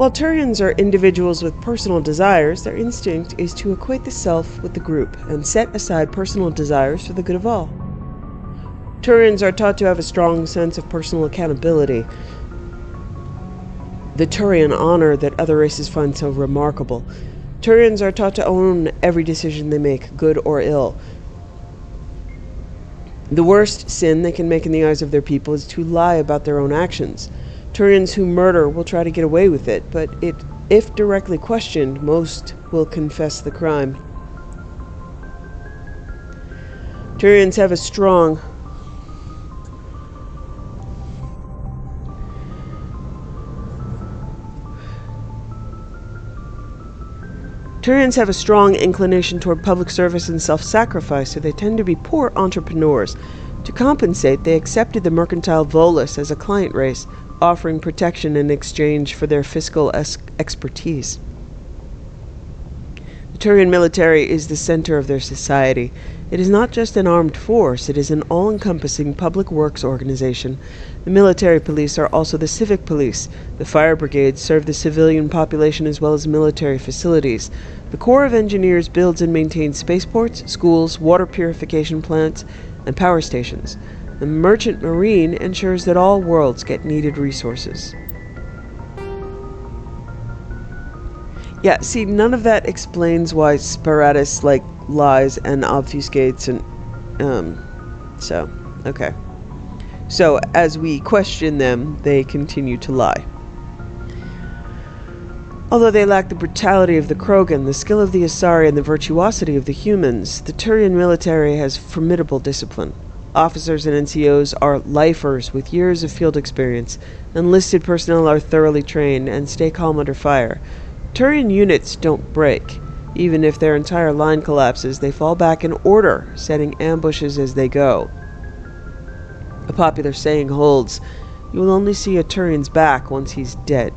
While Turians are individuals with personal desires, their instinct is to equate the self with the group and set aside personal desires for the good of all. Turians are taught to have a strong sense of personal accountability, the Turian honor that other races find so remarkable. Turians are taught to own every decision they make, good or ill. The worst sin they can make in the eyes of their people is to lie about their own actions. Turians who murder will try to get away with it, but if directly questioned, most will confess the crime. Turians have a strong inclination toward public service and self-sacrifice, so they tend to be poor entrepreneurs. To compensate, they accepted the mercantile Volus as a client race, offering protection in exchange for their fiscal expertise. The Turian military is the center of their society. It is not just an armed force, it is an all-encompassing public works organization. The military police are also the civic police. The fire brigades serve the civilian population as well as military facilities. The Corps of Engineers builds and maintains spaceports, schools, water purification plants, and power stations. The Merchant Marine ensures that all worlds get needed resources. Yeah, see, none of that explains why Sparatus, lies and obfuscates and, okay. So, as we question them, they continue to lie. Although they lack the brutality of the Krogan, the skill of the Asari, and the virtuosity of the humans, the Turian military has formidable discipline. Officers and NCOs are lifers with years of field experience. Enlisted personnel are thoroughly trained and stay calm under fire. Turian units don't break. Even if their entire line collapses, they fall back in order, setting ambushes as they go. A popular saying holds, "You will only see a Turian's back once he's dead."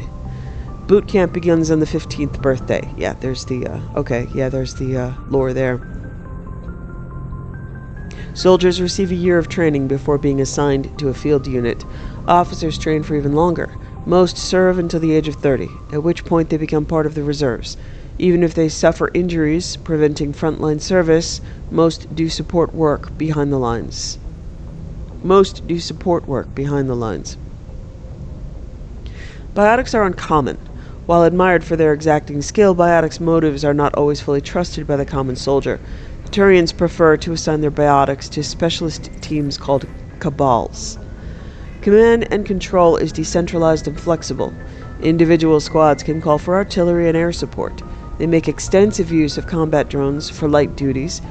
Boot camp begins on the 15th birthday. Yeah, there's the, lore there. Soldiers receive a year of training before being assigned to a field unit. Officers train for even longer. Most serve until the age of 30, at which point they become part of the reserves. Even if they suffer injuries preventing frontline service, most do support work behind the lines. Biotics are uncommon. While admired for their exacting skill, biotics' motives are not always fully trusted by the common soldier. The Turians prefer to assign their biotics to specialist teams called cabals. Command and control is decentralized and flexible. Individual squads can call for artillery and air support. They make extensive use of combat drones for light duties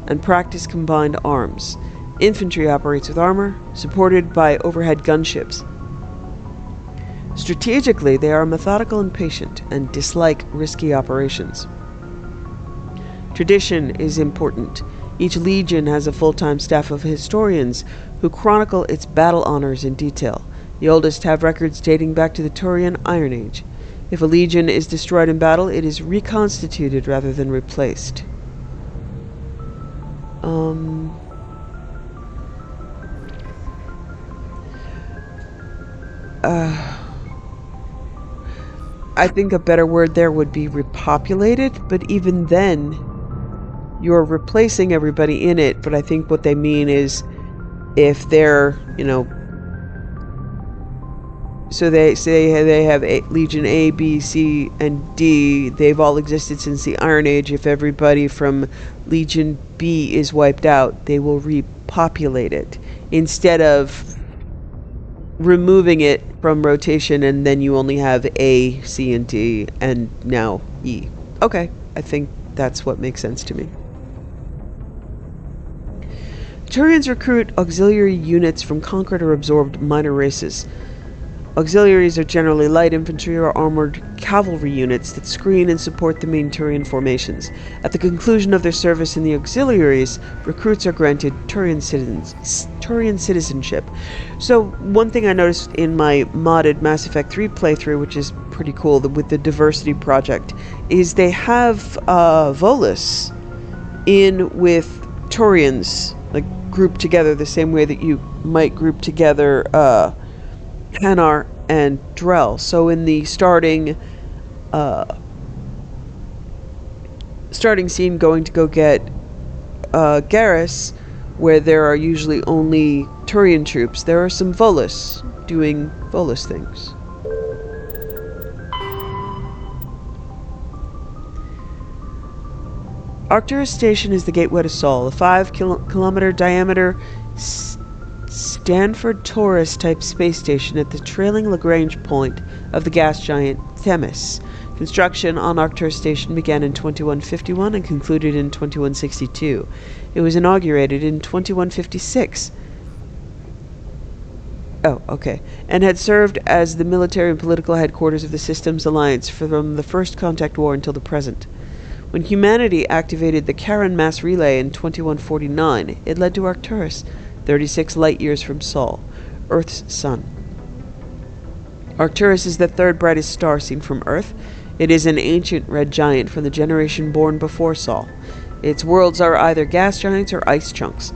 and practice combined arms. Infantry operates with armor, supported by overhead gunships. Strategically, they are methodical and patient and dislike risky operations. Tradition is important. Each legion has a full-time staff of historians who chronicle its battle honors in detail. The oldest have records dating back to the Turian Iron Age. If a legion is destroyed in battle, it is reconstituted rather than replaced. I think a better word there would be repopulated, but even then, you're replacing everybody in it, but I think what they mean is if they're, so they say they have Legion A, B, C, and D. They've all existed since the Iron Age. If everybody from Legion B is wiped out, they will repopulate it instead of removing it from rotation and then you only have A, C, and D, and now E. Okay, I think that's what makes sense to me. Turians recruit auxiliary units from conquered or absorbed minor races. Auxiliaries are generally light infantry or armored cavalry units that screen and support the main Turian formations. At the conclusion of their service in the auxiliaries, recruits are granted Turian citizenship. So one thing I noticed in my modded Mass Effect 3 playthrough, which is pretty cool with the diversity project, is they have Volus in with Turians, like grouped together the same way that you might group together Hanar and Drell. So in the starting starting scene going to go get Garrus, where there are usually only Turian troops. There are some Volus doing Volus things. Arcturus Station is the gateway to Sol, a 5-kilometer diameter Stanford Torus-type space station at the trailing Lagrange point of the gas giant Themis. Construction on Arcturus Station began in 2151 and concluded in 2162. It was inaugurated in 2156. And had served as the military and political headquarters of the Systems Alliance from the First Contact War until the present. When humanity activated the Charon mass relay in 2149, it led to Arcturus, 36 light-years from Sol, Earth's sun. Arcturus is the third brightest star seen from Earth. It is an ancient red giant from the generation born before Sol. Its worlds are either gas giants or ice chunks.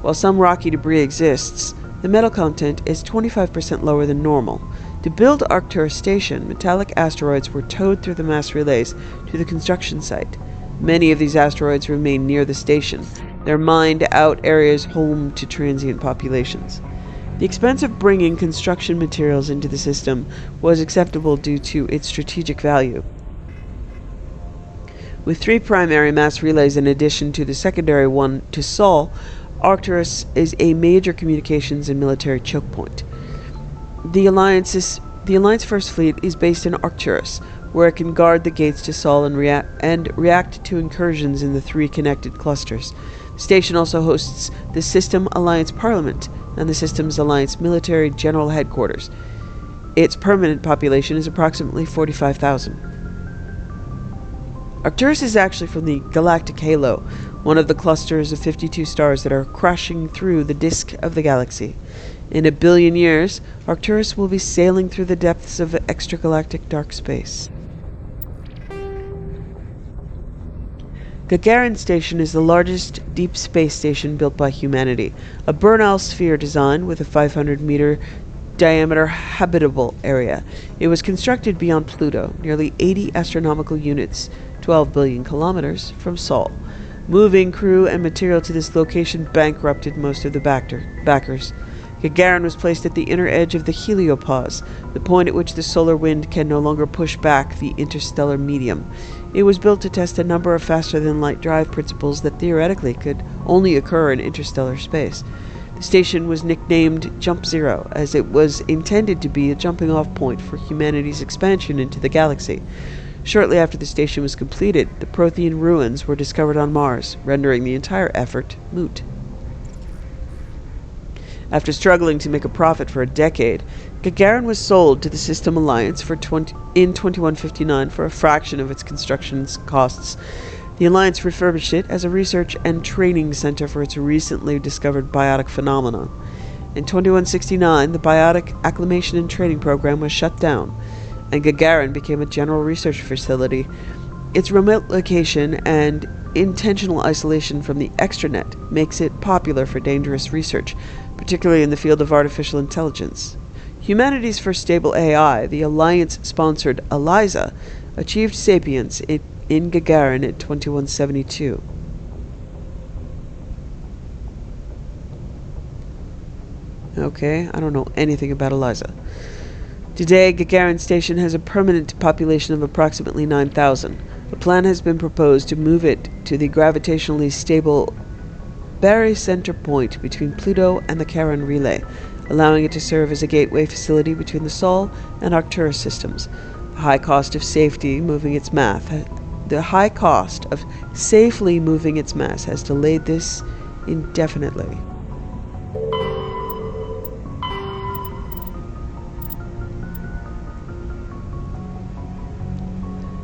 While some rocky debris exists, the metal content is 25% lower than normal. To build Arcturus Station, metallic asteroids were towed through the mass relays to the construction site. Many of these asteroids remain near the station, their mined-out areas home to transient populations. The expense of bringing construction materials into the system was acceptable due to its strategic value. With 3 primary mass relays in addition to the secondary one to Sol, Arcturus is a major communications and military choke point. The Alliance First Fleet is based in Arcturus, where it can guard the gates to Sol and react to incursions in the 3 connected clusters. The station also hosts the System Alliance Parliament and the Systems Alliance Military General Headquarters. Its permanent population is approximately 45,000. Arcturus is actually from the galactic halo, one of the clusters of 52 stars that are crashing through the disk of the galaxy. In 1 billion years, Arcturus will be sailing through the depths of extragalactic dark space. Gagarin Station is the largest deep space station built by humanity, a Bernal sphere design with a 500-meter diameter habitable area. It was constructed beyond Pluto, nearly 80 astronomical units, 12 billion kilometers, from Sol. Moving crew and material to this location bankrupted most of the backers. Gagarin was placed at the inner edge of the heliopause, the point at which the solar wind can no longer push back the interstellar medium. It was built to test a number of faster-than-light drive principles that theoretically could only occur in interstellar space. The station was nicknamed Jump Zero, as it was intended to be a jumping-off point for humanity's expansion into the galaxy. Shortly after the station was completed, the Prothean ruins were discovered on Mars, rendering the entire effort moot. After struggling to make a profit for a decade, Gagarin was sold to the System Alliance in 2159 for a fraction of its construction costs. The Alliance refurbished it as a research and training center for its recently discovered biotic phenomenon. In 2169, the Biotic Acclimation and Training Program was shut down, and Gagarin became a general research facility. Its remote location and intentional isolation from the extranet makes it popular for dangerous research, particularly in the field of artificial intelligence. Humanity's first stable AI, the Alliance-sponsored ELIZA, achieved sapience in Gagarin in 2172. Okay, I don't know anything about ELIZA. Today, Gagarin Station has a permanent population of approximately 9,000. A plan has been proposed to move it to the gravitationally stable barycenter point between Pluto and the Charon relay, allowing it to serve as a gateway facility between the Sol and Arcturus systems. The high cost of safely moving its mass has delayed this indefinitely.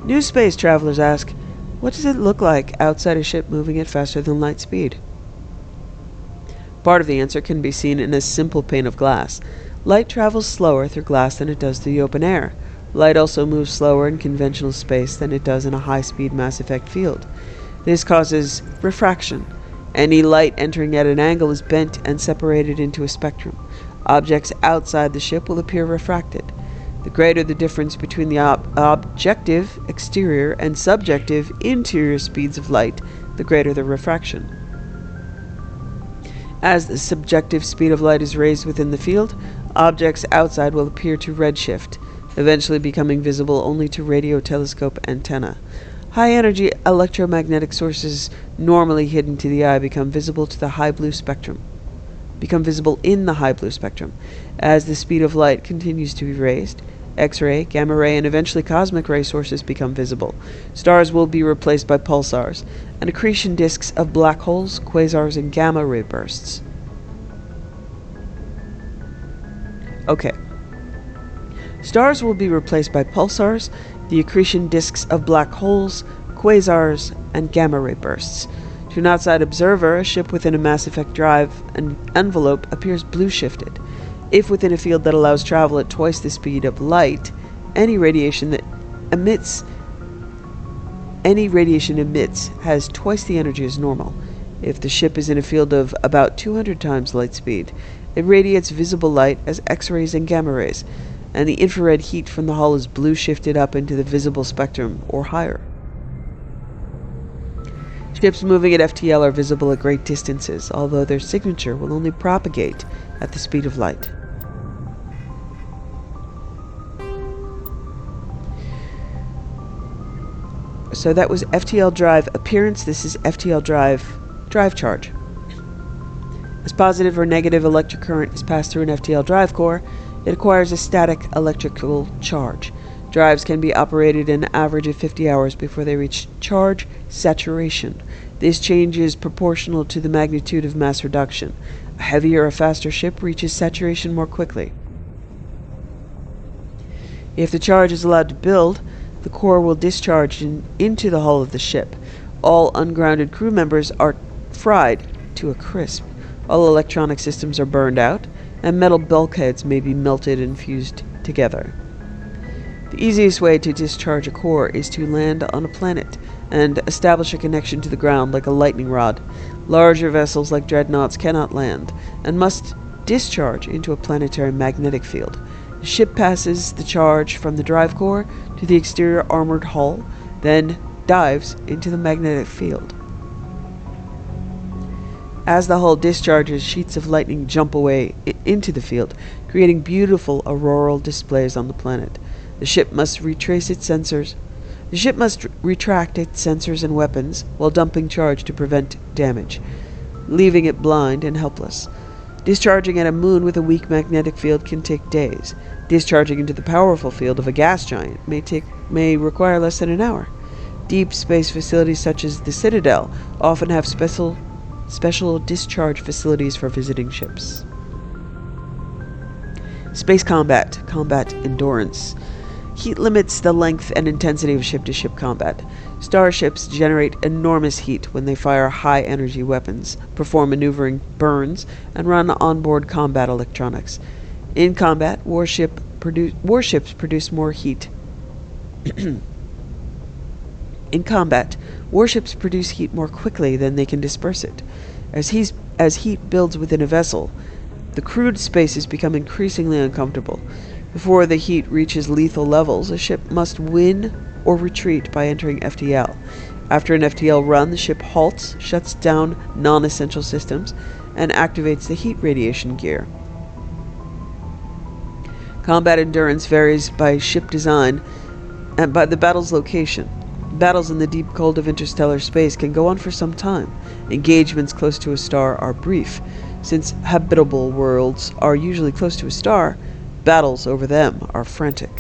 New space travelers ask, what does it look like outside a ship moving at faster than light speed? Part of the answer can be seen in a simple pane of glass. Light travels slower through glass than it does through the open air. Light also moves slower in conventional space than it does in a high-speed mass effect field. This causes refraction. Any light entering at an angle is bent and separated into a spectrum. Objects outside the ship will appear refracted. The greater the difference between the objective exterior and subjective interior speeds of light, the greater the refraction. As the subjective speed of light is raised within the field, objects outside will appear to redshift, eventually becoming visible only to radio telescope antenna. High-energy electromagnetic sources normally hidden to the eye become visible in the high blue spectrum. As the speed of light continues to be raised, X-ray, gamma ray, and eventually cosmic ray sources become visible. Stars will be replaced by pulsars, and accretion disks of black holes, quasars, and gamma ray bursts. Okay. Stars will be replaced by pulsars, the accretion disks of black holes, quasars, and gamma ray bursts. To an outside observer, a ship within a Mass Effect drive and envelope appears blue shifted. If within a field that allows travel at twice the speed of light, any radiation emits has twice the energy as normal. If the ship is in a field of about 200 times light speed, it radiates visible light as X-rays and gamma rays, and the infrared heat from the hull is blue shifted up into the visible spectrum or higher. Ships moving at FTL are visible at great distances, although their signature will only propagate at the speed of light. So that was FTL drive appearance. This is FTL drive charge. As positive or negative electric current is passed through an FTL drive core, it acquires a static electrical charge. Drives can be operated an average of 50 hours before they reach charge saturation. This change is proportional to the magnitude of mass reduction. A heavier or faster ship reaches saturation more quickly. If the charge is allowed to build, the core will discharge into the hull of the ship. All ungrounded crew members are fried to a crisp. All electronic systems are burned out, and metal bulkheads may be melted and fused together. The easiest way to discharge a core is to land on a planet and establish a connection to the ground like a lightning rod. Larger vessels like dreadnoughts cannot land and must discharge into a planetary magnetic field. The ship passes the charge from the drive core to the exterior armored hull, then dives into the magnetic field. As the hull discharges, sheets of lightning jump away into the field, creating beautiful auroral displays on the planet. The ship must retract its sensors and weapons while dumping charge to prevent damage, leaving it blind and helpless. Discharging at a moon with a weak magnetic field can take days. Discharging into the powerful field of a gas giant may require less than an hour. Deep space facilities such as the Citadel often have special discharge facilities for visiting ships. Space combat endurance. Heat limits the length and intensity of ship-to-ship combat. Starships generate enormous heat when they fire high-energy weapons, perform maneuvering burns, and run onboard combat electronics. In combat, warships produce more heat. In combat, warships produce heat more quickly than they can disperse it. As heat builds within a vessel, the crewed spaces become increasingly uncomfortable. Before the heat reaches lethal levels, a ship must win or retreat by entering FTL. After an FTL run, the ship halts, shuts down non-essential systems, and activates the heat radiation gear. Combat endurance varies by ship design and by the battle's location. Battles in the deep cold of interstellar space can go on for some time. Engagements close to a star are brief. Since habitable worlds are usually close to a star, battles over them are frantic.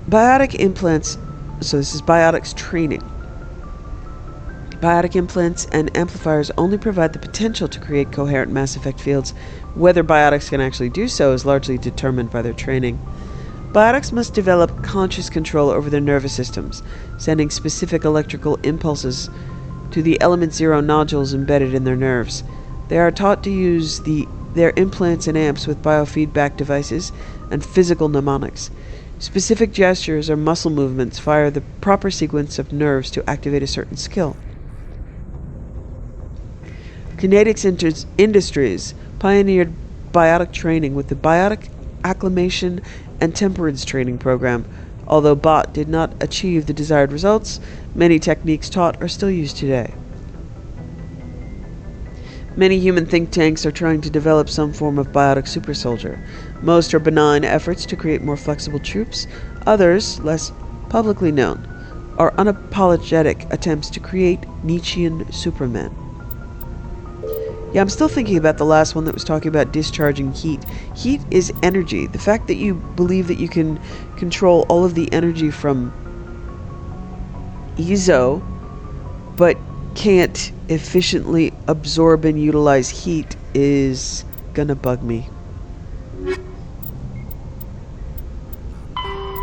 Biotic implants, so this is biotics training. Biotic implants and amplifiers only provide the potential to create coherent Mass Effect fields. Whether biotics can actually do so is largely determined by their training. Biotics must develop conscious control over their nervous systems, sending specific electrical impulses to the element 0 nodules embedded in their nerves. They are taught to use their implants and amps with biofeedback devices and physical mnemonics. Specific gestures or muscle movements fire the proper sequence of nerves to activate a certain skill. Kinetics Industries pioneered biotic training with the Biotic Acclimation and Temperance Training Program. Although BOT did not achieve the desired results, many techniques taught are still used today. Many human think tanks are trying to develop some form of biotic super soldier. Most are benign efforts to create more flexible troops. Others, less publicly known, are unapologetic attempts to create Nietzschean supermen. Yeah, I'm still thinking about the last one that was talking about discharging heat. Heat is energy. The fact that you believe that you can control all of the energy from EZO, but can't efficiently absorb and utilize heat is gonna bug me.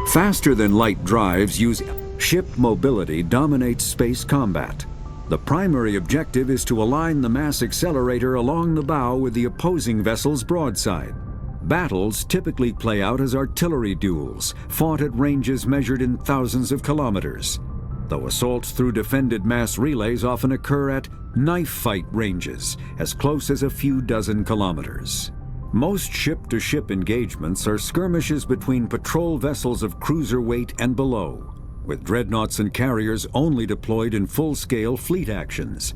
Faster than light drives use ship mobility dominates space combat. The primary objective is to align the mass accelerator along the bow with the opposing vessel's broadside. Battles typically play out as artillery duels, fought at ranges measured in thousands of kilometers, though assaults through defended mass relays often occur at knife fight ranges, as close as a few dozen kilometers. Most ship-to-ship engagements are skirmishes between patrol vessels of cruiser weight and below, with dreadnoughts and carriers only deployed in full-scale fleet actions.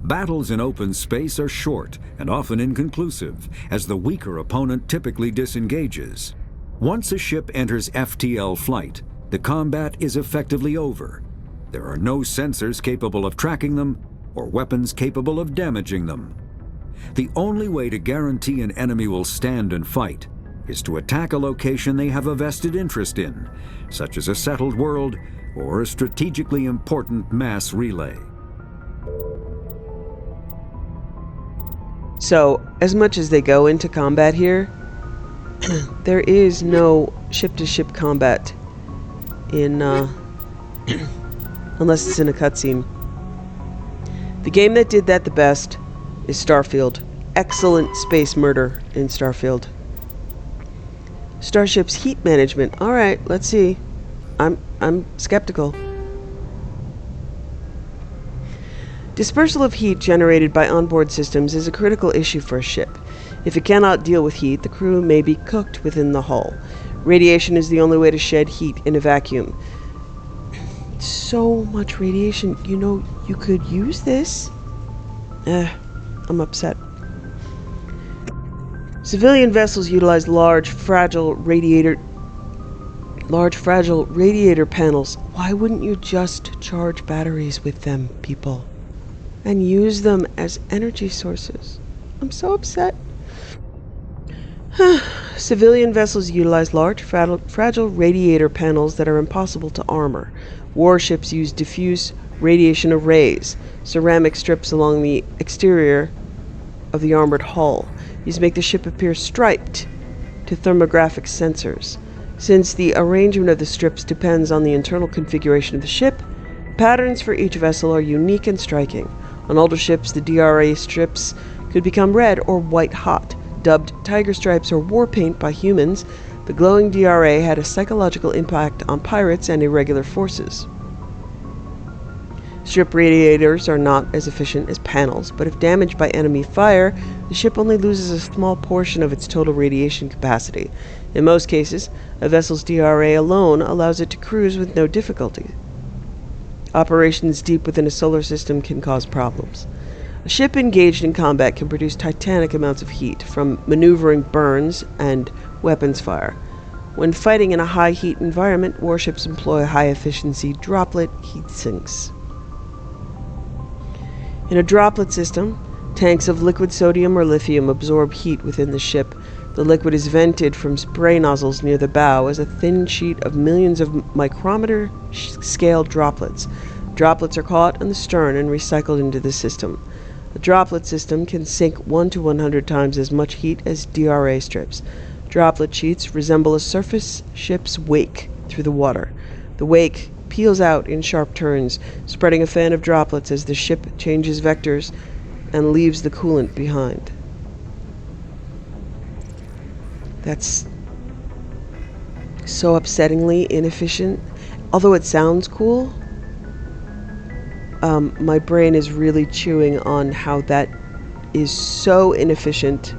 Battles in open space are short and often inconclusive, as the weaker opponent typically disengages. Once a ship enters FTL flight, the combat is effectively over. There are no sensors capable of tracking them or weapons capable of damaging them. The only way to guarantee an enemy will stand and fight is to attack a location they have a vested interest in, such as a settled world or a strategically important mass relay. So, as much as they go into combat here, there is no ship-to-ship combat in, unless it's in a cutscene. The game that did that the best is Starfield. Excellent space murder in Starfield. Starship's heat management. All right, let's see. I'm skeptical. Dispersal of heat generated by onboard systems is a critical issue for a ship. If it cannot deal with heat, the crew may be cooked within the hull. Radiation is the only way to shed heat in a vacuum. So much radiation. You know, you could use this. I'm upset. Civilian vessels utilize large, fragile radiator panels. Why wouldn't you just charge batteries with them, people? And use them as energy sources? I'm so upset. Civilian vessels utilize large, fragile radiator panels that are impossible to armor. Warships use diffuse radiation arrays, ceramic strips along the exterior of the armored hull. These make the ship appear striped to thermographic sensors. Since the arrangement of the strips depends on the internal configuration of the ship, patterns for each vessel are unique and striking. On older ships, the DRA strips could become red or white hot. Dubbed tiger stripes or war paint by humans, the glowing DRA had a psychological impact on pirates and irregular forces. Ship radiators are not as efficient as panels, but if damaged by enemy fire, the ship only loses a small portion of its total radiation capacity. In most cases, a vessel's DRA alone allows it to cruise with no difficulty. Operations deep within a solar system can cause problems. A ship engaged in combat can produce titanic amounts of heat from maneuvering burns and weapons fire. When fighting in a high heat environment, warships employ high-efficiency droplet heat sinks. In a droplet system, tanks of liquid sodium or lithium absorb heat within the ship. The liquid is vented from spray nozzles near the bow as a thin sheet of millions of micrometer-scale droplets. Droplets are caught in the stern and recycled into the system. A droplet system can sink 1 to 100 times as much heat as DRA strips. Droplet sheets resemble a surface ship's wake through the water. The wake peels out in sharp turns, spreading a fan of droplets as the ship changes vectors and leaves the coolant behind. That's so upsettingly inefficient. Although it sounds cool, My brain is really chewing on how that is so inefficient.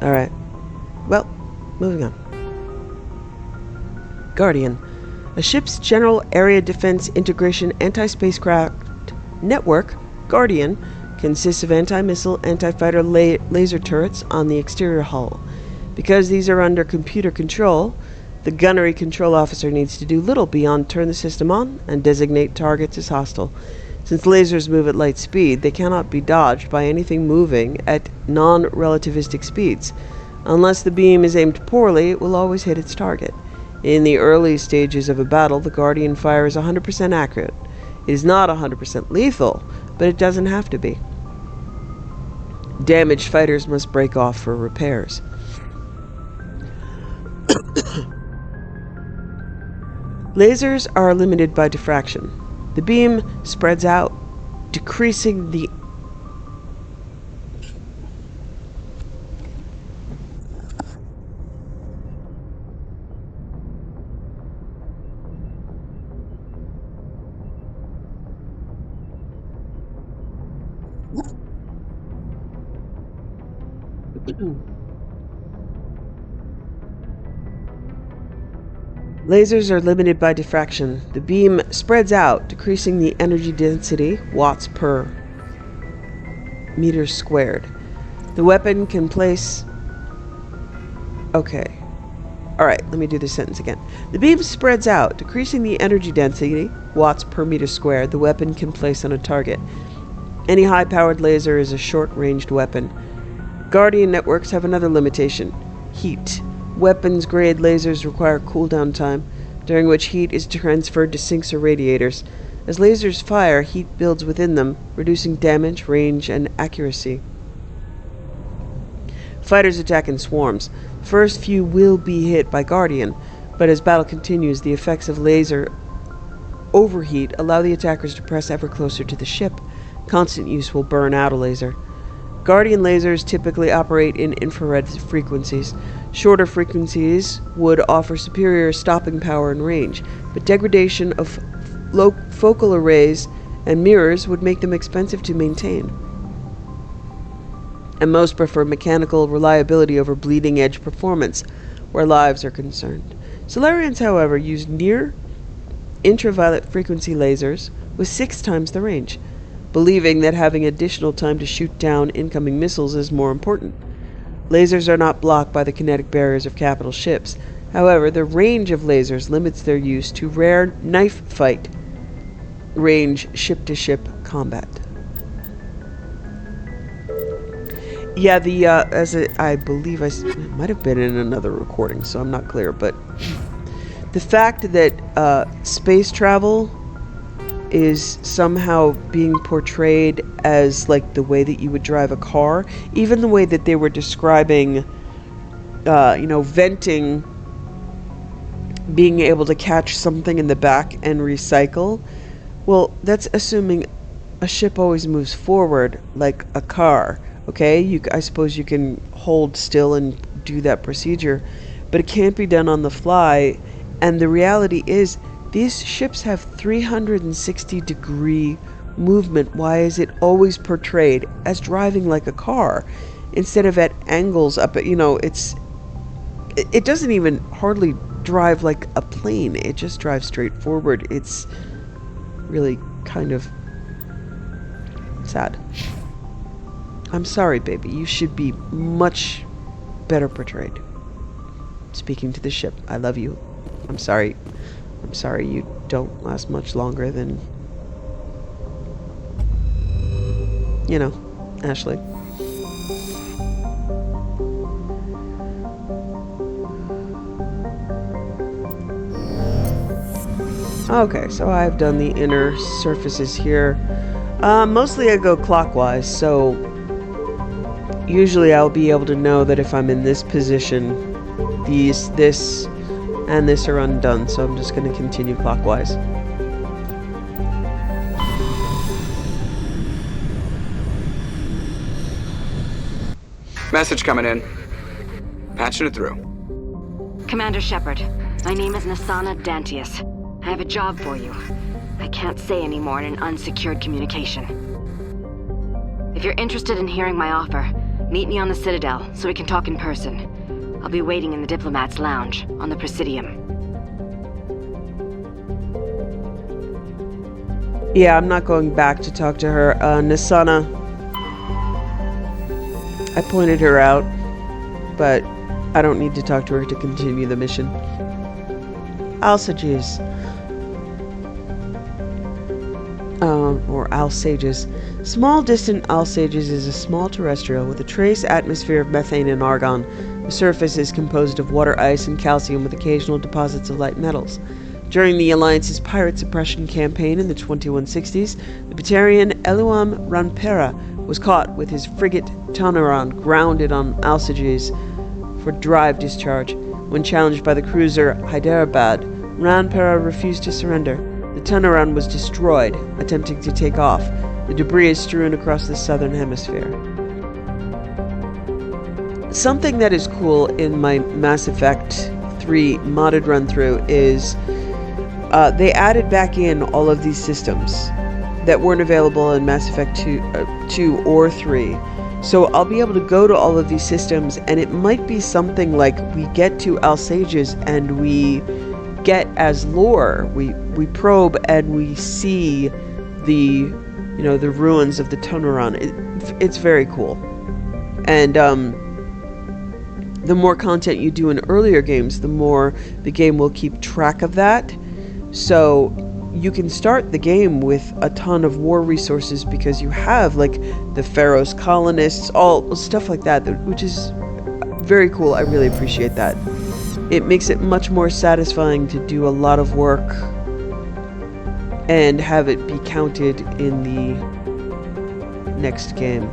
Alright. Well, moving on. Guardian. A ship's General Area Defense Integration Anti-Spacecraft Network, Guardian, consists of anti-missile, anti-fighter laser turrets on the exterior hull. Because these are under computer control, the gunnery control officer needs to do little beyond turn the system on and designate targets as hostile. Since lasers move at light speed, they cannot be dodged by anything moving at non-relativistic speeds. Unless the beam is aimed poorly, it will always hit its target. In the early stages of a battle, the Guardian fire is 100% accurate. It is not 100% lethal, but it doesn't have to be. Damaged fighters must break off for repairs. Lasers are limited by diffraction. The beam spreads out, decreasing the Lasers are limited by diffraction. The beam spreads out, decreasing the energy density, watts per meter squared. The weapon can place... Okay. Alright, let me do this sentence again. The beam spreads out, decreasing the energy density, watts per meter squared, the weapon can place on a target. Any high-powered laser is a short-ranged weapon. Guardian networks have another limitation: heat. Weapons-grade lasers require cooldown time, during which heat is transferred to sinks or radiators. As lasers fire, heat builds within them, reducing damage, range, and accuracy. Fighters attack in swarms. The first few will be hit by Guardian, but as battle continues, the effects of laser overheat allow the attackers to press ever closer to the ship. Constant use will burn out a laser. Guardian lasers typically operate in infrared frequencies. Shorter frequencies would offer superior stopping power and range, but degradation of focal arrays and mirrors would make them expensive to maintain. And most prefer mechanical reliability over bleeding-edge performance, where lives are concerned. Solarians, however, use near-intraviolet frequency lasers with 6 times the range, believing that having additional time to shoot down incoming missiles is more important. Lasers are not blocked by the kinetic barriers of capital ships. However, the range of lasers limits their use to rare knife fight range ship-to-ship combat. Yeah, I believe it might have been in another recording, so I'm not clear, but the fact that space travel is somehow being portrayed as like the way that you would drive a car, even the way that they were describing, venting, being able to catch something in the back and recycle. Well, that's assuming a ship always moves forward like a car. Okay, I suppose you can hold still and do that procedure, but it can't be done on the fly. And the reality is, these ships have 360-degree movement. Why is it always portrayed as driving like a car instead of at angles up? It doesn't even hardly drive like a plane. It just drives straight forward. It's really kind of sad. I'm sorry, baby. You should be much better portrayed. Speaking to the ship, I love you. I'm sorry you don't last much longer than, Ashley. Okay, so I've done the inner surfaces here. Mostly I go clockwise, so usually I'll be able to know that if I'm in this position, this, and this are undone, so I'm just going to continue clockwise. Message coming in. Patching it through. Commander Shepard, my name is Nasana Dantius. I have a job for you. I can't say any more in an unsecured communication. If you're interested in hearing my offer, meet me on the Citadel so we can talk in person. I'll be waiting in the Diplomat's Lounge on the Presidium. Yeah, I'm not going back to talk to her. Nasana. I pointed her out, but I don't need to talk to her to continue the mission. Alsages. Or Alsages. Small distant Alsages is a small terrestrial with a trace atmosphere of methane and argon. The surface is composed of water, ice, and calcium with occasional deposits of light metals. During the Alliance's pirate suppression campaign in the 2160s, the Batarian Eluam Ranpera was caught with his frigate Tanaran grounded on Alsages for drive discharge. When challenged by the cruiser Hyderabad, Ranpera refused to surrender. The Tanaran was destroyed, attempting to take off. The debris is strewn across the southern hemisphere. Something that is cool in my Mass Effect 3 modded run-through is they added back in all of these systems that weren't available in Mass Effect 2 or 3. So I'll be able to go to all of these systems, and it might be something like we get to Alsages and we get as lore. We probe and we see the ruins of the Tonaran. It's very cool. And the more content you do in earlier games, the more the game will keep track of that. So you can start the game with a ton of war resources because you have like the Pharaoh's colonists, all stuff like that, which is very cool. I really appreciate that. It makes it much more satisfying to do a lot of work and have it be counted in the next game.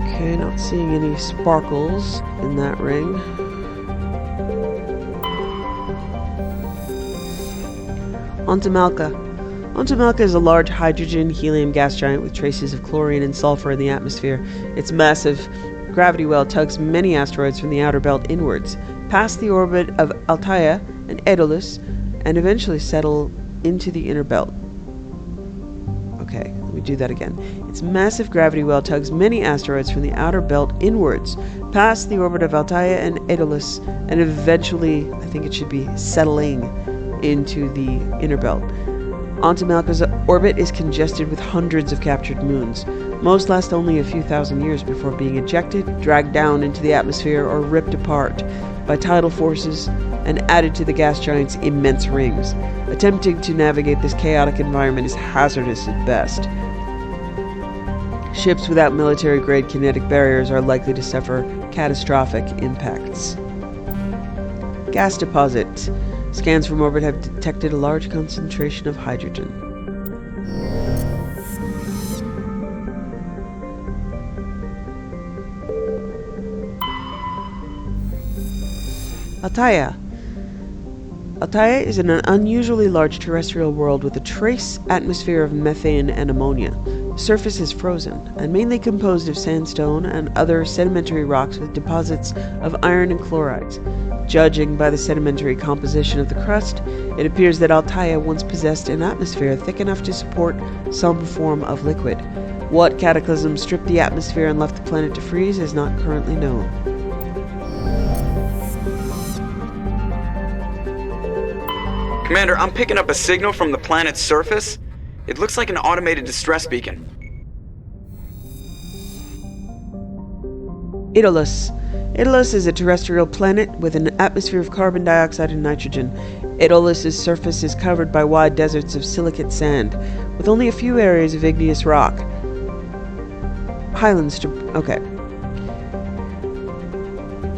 Okay, not seeing any sparkles in that ring. Ontamalka. Ontamalka is a large hydrogen-helium gas giant with traces of chlorine and sulfur in the atmosphere. Its massive gravity well tugs many asteroids from the outer belt inwards, past the orbit of Altaia and Aeolus, and eventually settle into the inner belt. Okay, let me do that again. Its massive gravity well tugs many asteroids from the outer belt inwards, past the orbit of Altaia and Aeolus, and eventually, I think it should be settling into the inner belt. Ontamalka's orbit is congested with hundreds of captured moons. Most last only a few thousand years before being ejected, dragged down into the atmosphere, or ripped apart by tidal forces and added to the gas giant's immense rings. Attempting to navigate this chaotic environment is hazardous at best. Ships without military-grade kinetic barriers are likely to suffer catastrophic impacts. Gas deposit. Scans from orbit have detected a large concentration of hydrogen. Altaia. Altaia is an unusually large terrestrial world with a trace atmosphere of methane and ammonia. The surface is frozen and mainly composed of sandstone and other sedimentary rocks with deposits of iron and chlorides. Judging by the sedimentary composition of the crust, it appears that Altaia once possessed an atmosphere thick enough to support some form of liquid. What cataclysm stripped the atmosphere and left the planet to freeze is not currently known. Commander, I'm picking up a signal from the planet's surface. It looks like an automated distress beacon. Aeolus. Aeolus is a terrestrial planet with an atmosphere of carbon dioxide and nitrogen. Aeolus's surface is covered by wide deserts of silicate sand, with only a few areas of igneous rock.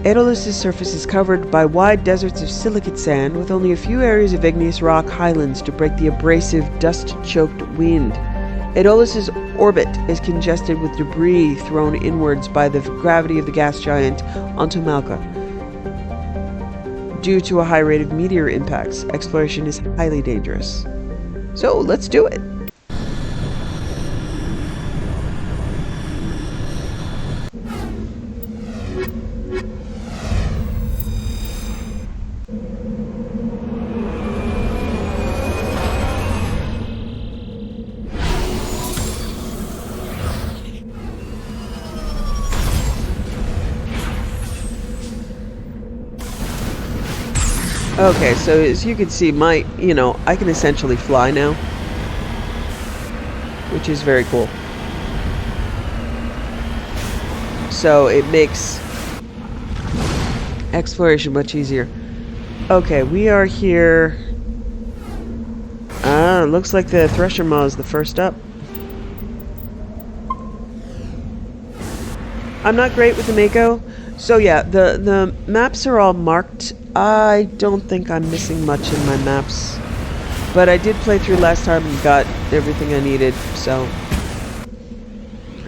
Aeolus's surface is covered by wide deserts of silicate sand, with only a few areas of igneous rock highlands to break the abrasive, dust-choked wind. Aeolus's orbit is congested with debris thrown inwards by the gravity of the gas giant Ontamalka. Due to a high rate of meteor impacts, exploration is highly dangerous. So, let's do it! Okay, so as you can see, I can essentially fly now, which is very cool. So it makes exploration much easier. Okay, we are here. Looks like the Thresher Maw is the first up. I'm not great with the Mako, so yeah, the maps are all marked. I don't think I'm missing much in my maps, but I did play through last time and got everything I needed, so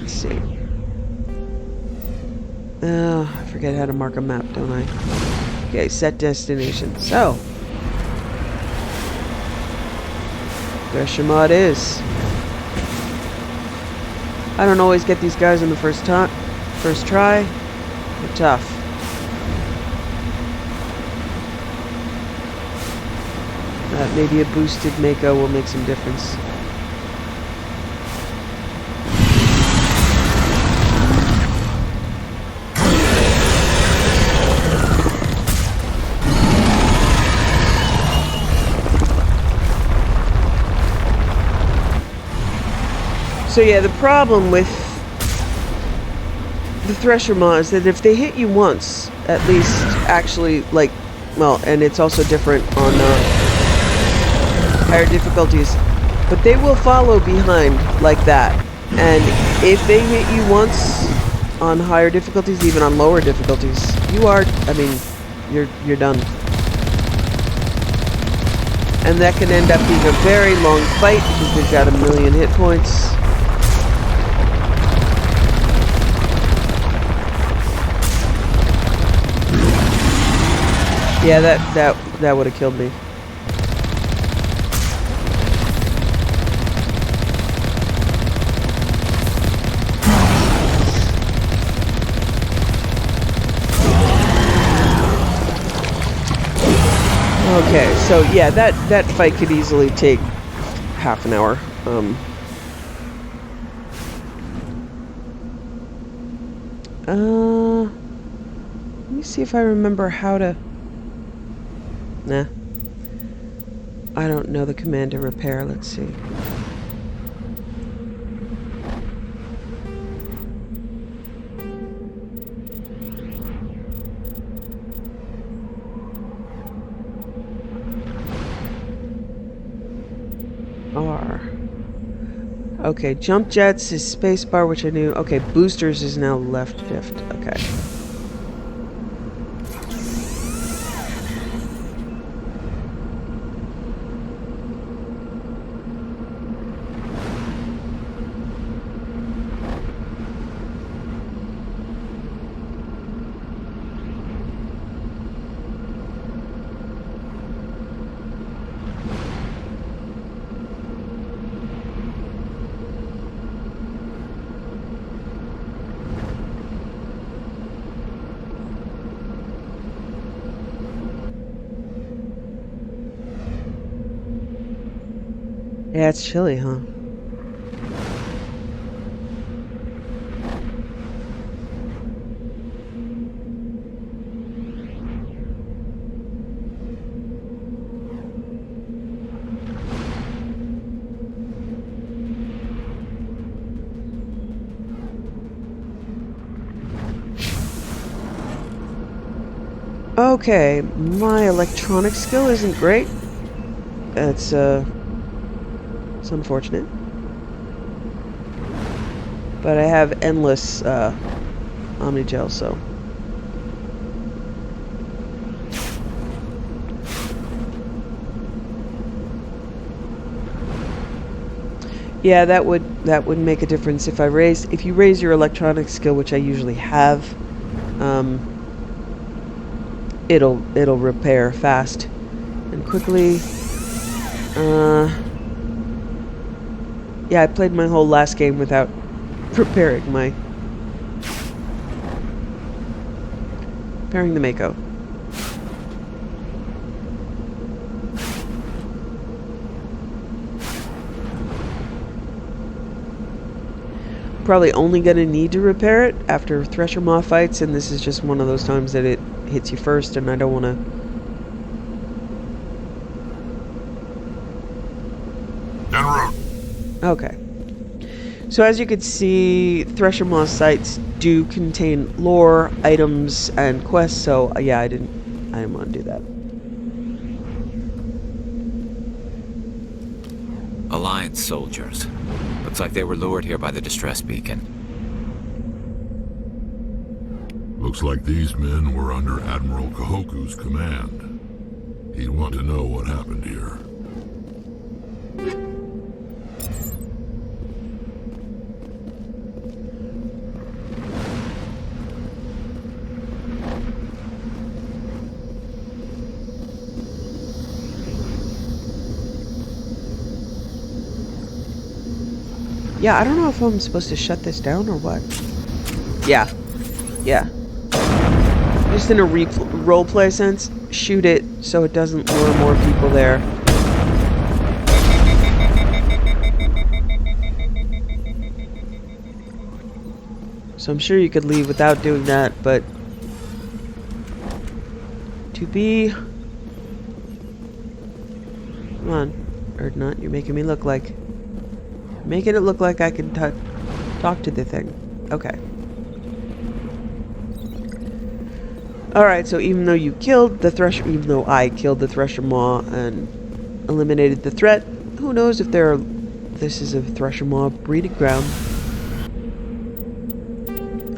let's see. I forget how to mark a map, don't I? Okay, set destination. So Thresher Maw it is. I don't always get these guys on the first try. They're tough. Maybe a boosted Mako will make some difference. So yeah, the problem with the Thresher Maw is that if they hit you once, at least actually, like, well, and it's also different on higher difficulties, but they will follow behind like that. And if they hit you once on higher difficulties, even on lower difficulties, you're done. And that can end up being a very long fight because they've got 1,000,000 hit points. Yeah, that would have killed me. Okay, so yeah, that fight could easily take half an hour. Let me see if I remember how to... Nah. I don't know the command to repair. Let's see. R. Okay, jump jets is spacebar, which I knew. Okay, boosters is now left shift. Okay. Yeah, it's chilly, huh? Okay, my electronic skill isn't great. It's unfortunate. But I have endless Omnigel, so. Yeah, that would make a difference if you raise your electronic skill, which I usually have. It'll repair fast and quickly. Yeah, I played my whole last game without repairing the Mako. Probably only gonna need to repair it after Thresher Maw fights, and this is just one of those times that it hits you first, and I don't want to En route. Okay. So as you can see, Thresher Maw sites do contain lore, items, and quests, so yeah, I didn't want to do that. Alliance soldiers. Looks like they were lured here by the distress beacon. Looks like these men were under Admiral Kahoku's command. He'd want to know what happened here. Yeah, I don't know if I'm supposed to shut this down or what. Yeah. Just in a roleplay sense, shoot it so it doesn't lure more people there. So I'm sure you could leave without doing that, but to be... Come on, Erdnot, you're making me look like... Making it look like I can talk to the thing. Okay. Alright, so even though you killed the Thresher... Even though I killed the Thresher Maw and eliminated the threat, who knows if this is a Thresher Maw breeding ground.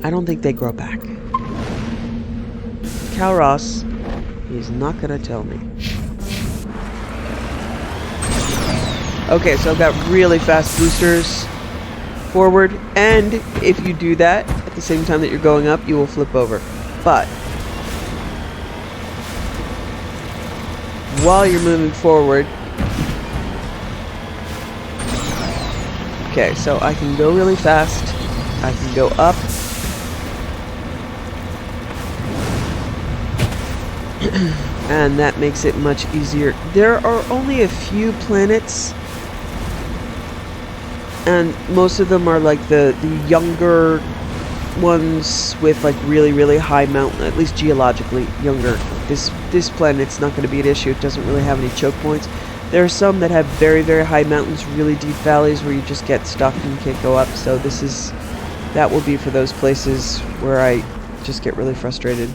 I don't think they grow back. Cal Ross, he's not gonna tell me. Okay, so I've got really fast boosters forward, and if you do that at the same time that you're going up, you will flip over. But while you're moving forward, okay, so I can go really fast, I can go up, and that makes it much easier. There are only a few planets, and most of them are like the younger ones with like really high mountain, at least geologically younger. This planet's not going to be an issue. It doesn't really have any choke points. There are some that have very high mountains, really deep valleys where you just get stuck and can't go up. So that will be for those places where I just get really frustrated.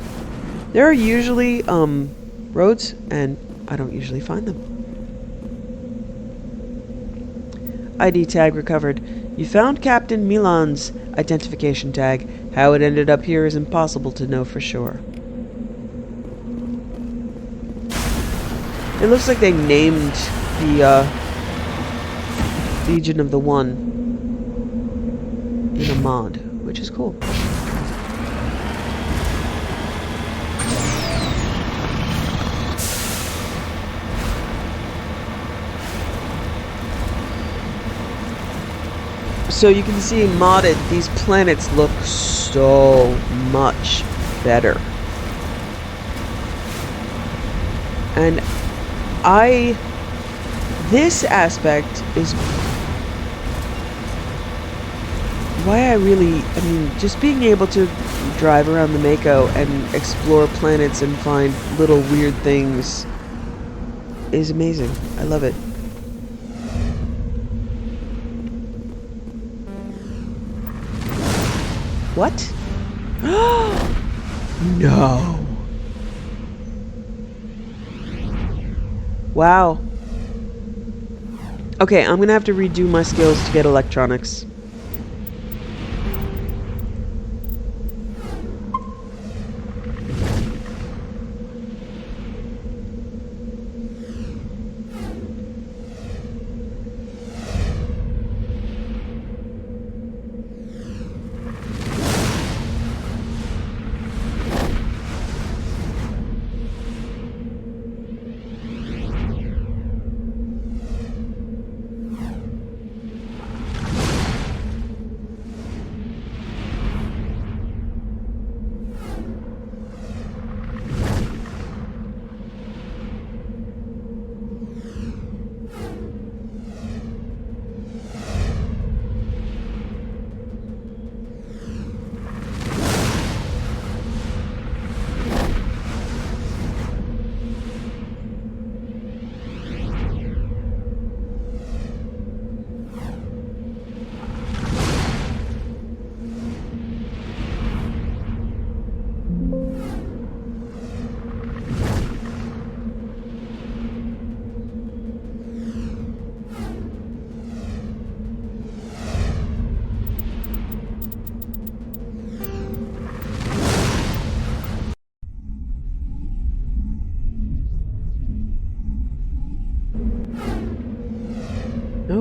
There are usually roads, and I don't usually find them. ID tag recovered. You found Captain Milan's identification tag. How it ended up here is impossible to know for sure. It looks like they named the Legion of the One in a mod, which is cool. So you can see modded, these planets look so much better. And this aspect is why I mean, just being able to drive around the Mako and explore planets and find little weird things is amazing. I love it. What? No. Wow. Okay, I'm gonna have to redo my skills to get electronics.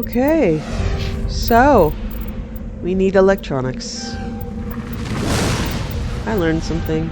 Okay. So, we need electronics. I learned something.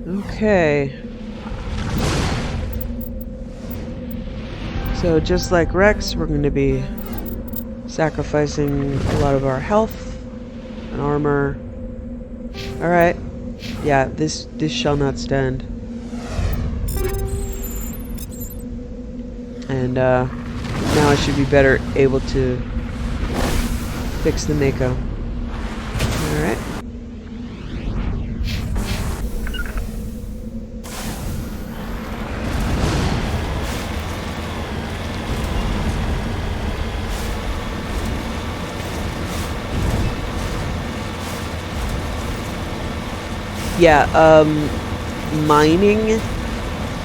Okay. So just like Rex, we're going to be sacrificing a lot of our health and armor. Alright. Yeah, this shall not stand. And now I should be better able to fix the Mako. Alright. Yeah, mining,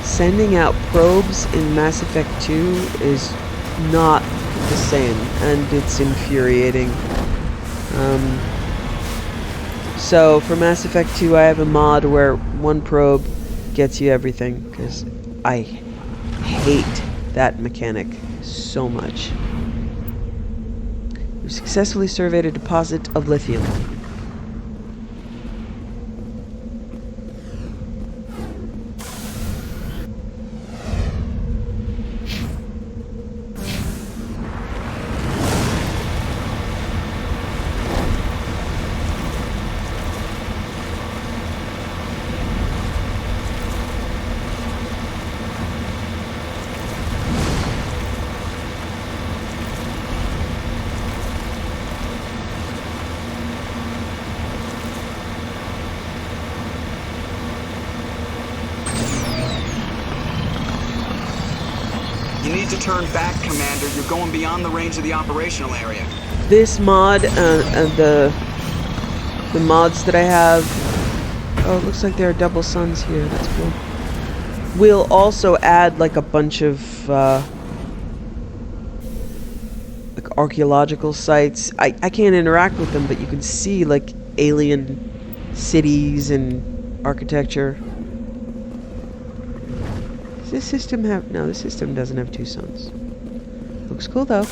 sending out probes in Mass Effect 2 is not the same, and it's infuriating. So for Mass Effect 2, I have a mod where one probe gets you everything, because I hate that mechanic so much. We've successfully surveyed a deposit of lithium. You need to turn back, Commander. You're going beyond the range of the operational area. This mod and the mods that I have. Oh, it looks like there are double suns here. That's cool. We'll also add like a bunch of like archaeological sites. I can't interact with them, but you can see like alien cities and architecture. Does this system have... No, this system doesn't have two suns. Looks cool, though.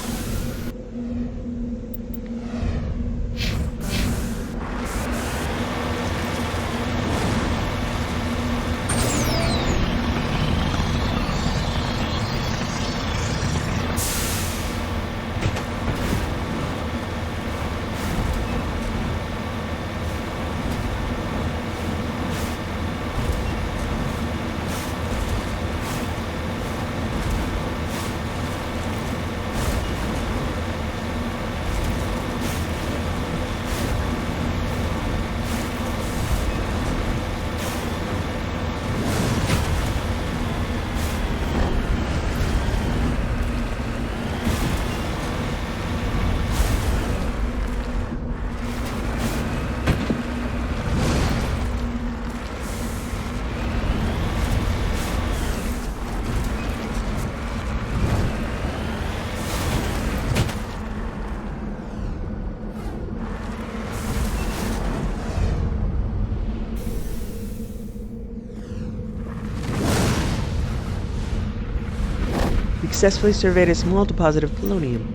successfully surveyed a small deposit of polonium.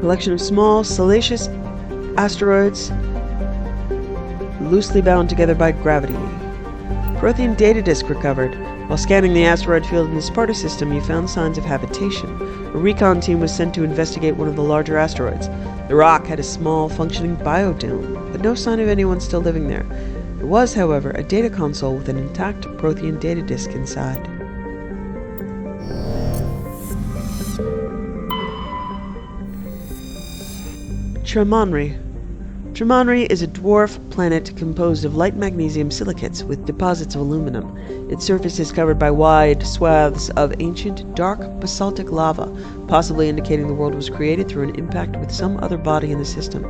Collection of small, salacious asteroids loosely bound together by gravity. Prothean data disk recovered. While scanning the asteroid field in the Sparta system, you found signs of habitation. A recon team was sent to investigate one of the larger asteroids. The rock had a small, functioning biodome, but no sign of anyone still living there. There was, however, a data console with an intact Prothean data disk inside. Tremonri. Tremonri is a dwarf planet composed of light magnesium silicates with deposits of aluminum. Its surface is covered by wide swaths of ancient, dark basaltic lava, possibly indicating the world was created through an impact with some other body in the system.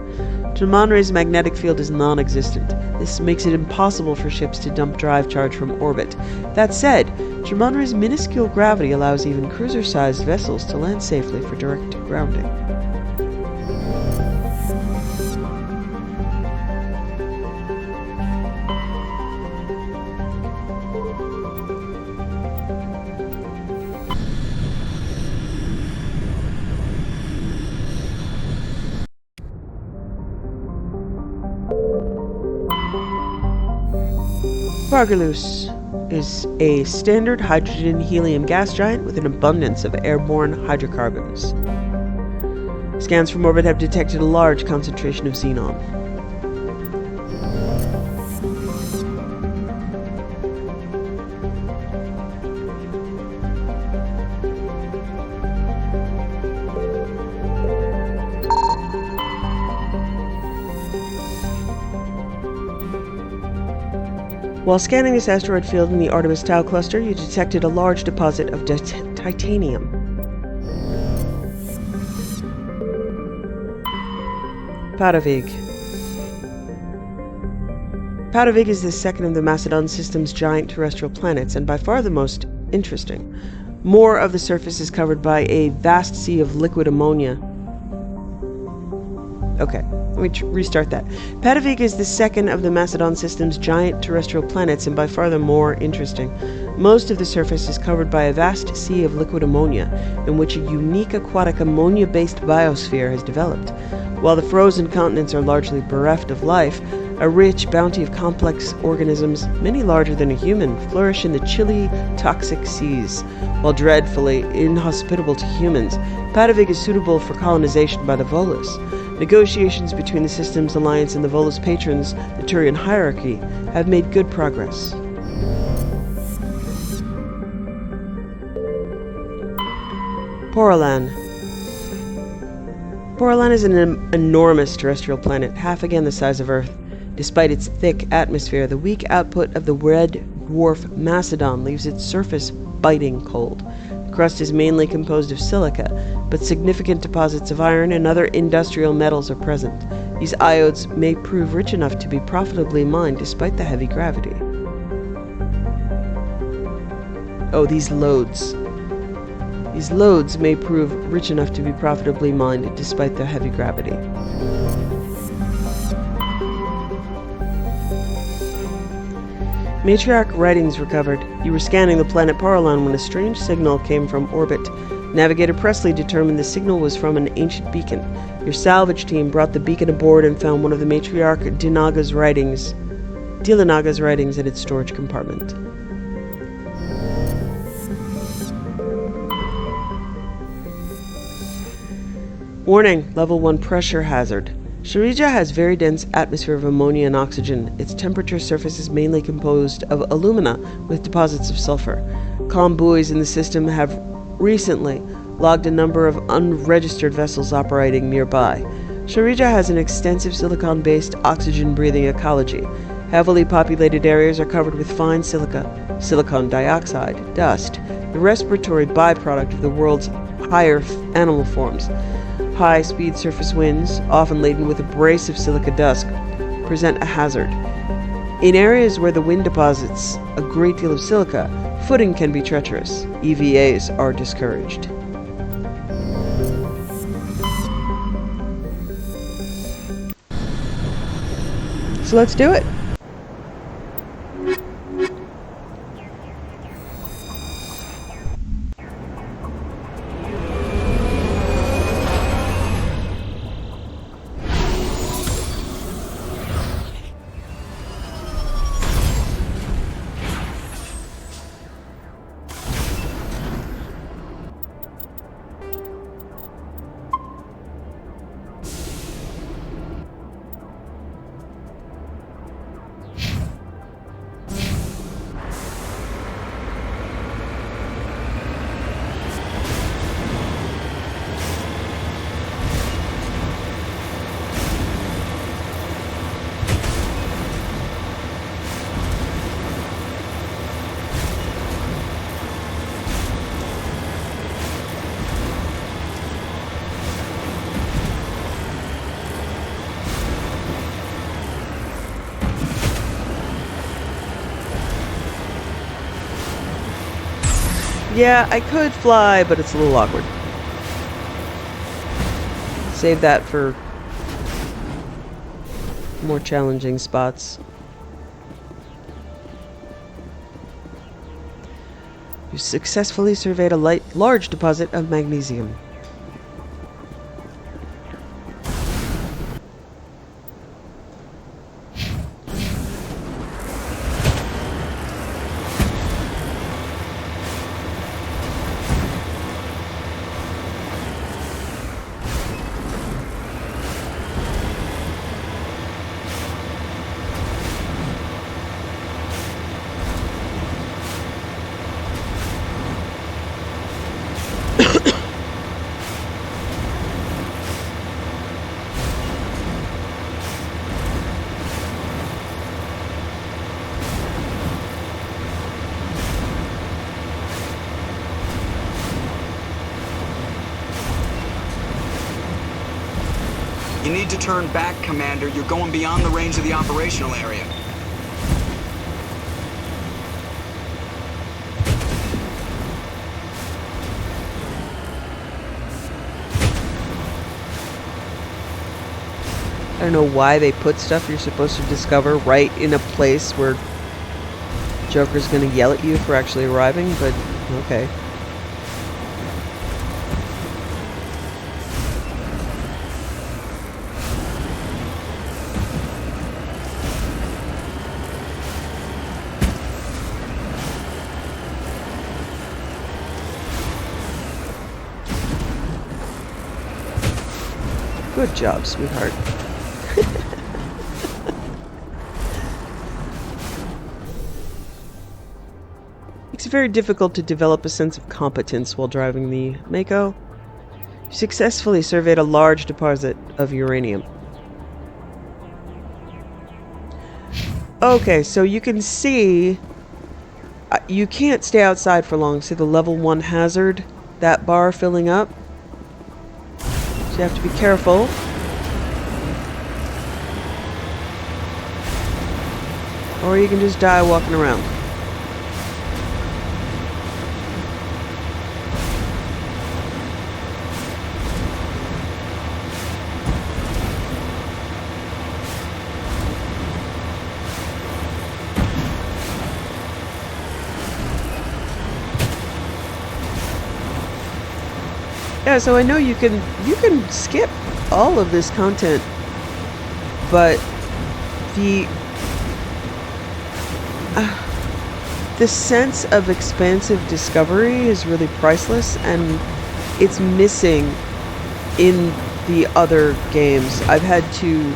Tremonri's magnetic field is non-existent. This makes it impossible for ships to dump drive charge from orbit. That said, Tremonri's minuscule gravity allows even cruiser-sized vessels to land safely for direct grounding. Pargalus is a standard hydrogen-helium gas giant with an abundance of airborne hydrocarbons. Scans from orbit have detected a large concentration of xenon. While scanning this asteroid field in the Artemis Tau cluster, you detected a large deposit of titanium. Paragon. Paragon is the second of the Macedon system's giant terrestrial planets, and by far the most interesting. More of the surface is covered by a vast sea of liquid ammonia. Okay, let me restart that. Paragon is the second of the Macedon system's giant terrestrial planets, and by far the more interesting. Most of the surface is covered by a vast sea of liquid ammonia, in which a unique aquatic ammonia-based biosphere has developed. While the frozen continents are largely bereft of life, a rich bounty of complex organisms, many larger than a human, flourish in the chilly, toxic seas. While dreadfully inhospitable to humans, Paragon is suitable for colonization by the Volus. Negotiations between the system's alliance and the Volus patrons, the Turian hierarchy, have made good progress. Paragon. Paragon is an enormous terrestrial planet, half again the size of Earth. Despite its thick atmosphere, the weak output of the red dwarf Macedon leaves its surface biting cold. The crust is mainly composed of silica, but significant deposits of iron and other industrial metals are present. These iodes may prove rich enough to be profitably mined despite the heavy gravity. These lodes. These lodes may prove rich enough to be profitably mined despite the heavy gravity. Matriarch writings recovered. You were scanning the planet Paragon when a strange signal came from orbit. Navigator Presley determined the signal was from an ancient beacon. Your salvage team brought the beacon aboard and found one of the Matriarch Dilanaga's writings in its storage compartment. Warning, level 1 pressure hazard. Sharija has very dense atmosphere of ammonia and oxygen. Its temperature surface is mainly composed of alumina with deposits of sulfur. Comm buoys in the system have recently logged a number of unregistered vessels operating nearby. Sharija has an extensive silicon-based oxygen-breathing ecology. Heavily populated areas are covered with fine silicon dioxide, dust, the respiratory byproduct of the world's higher animal forms. High-speed surface winds, often laden with abrasive silica dust, present a hazard. In areas where the wind deposits a great deal of silica, footing can be treacherous. EVAs are discouraged. So let's do it. Yeah, I could fly, but it's a little awkward. Save that for more challenging spots. You successfully surveyed a large deposit of magnesium. You need to turn back, Commander. You're going beyond the range of the operational area. I don't know why they put stuff you're supposed to discover right in a place where Joker's gonna yell at you for actually arriving, but okay. Good job, sweetheart. It's very difficult to develop a sense of competence while driving the Mako. You successfully surveyed a large deposit of uranium. Okay, so you can see you can't stay outside for long. See the level 1 hazard, that bar filling up? So you have to be careful. Or you can just die walking around. Yeah, so I know you can skip all of this content, but the sense of expansive discovery is really priceless, and it's missing in the other games. I've had to...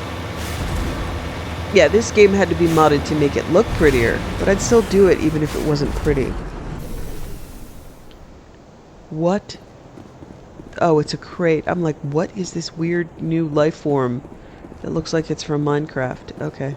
Yeah, this game had to be modded to make it look prettier, but I'd still do it even if it wasn't pretty. What? Oh, it's a crate. I'm like, what is this weird new life form that looks like it's from Minecraft? Okay.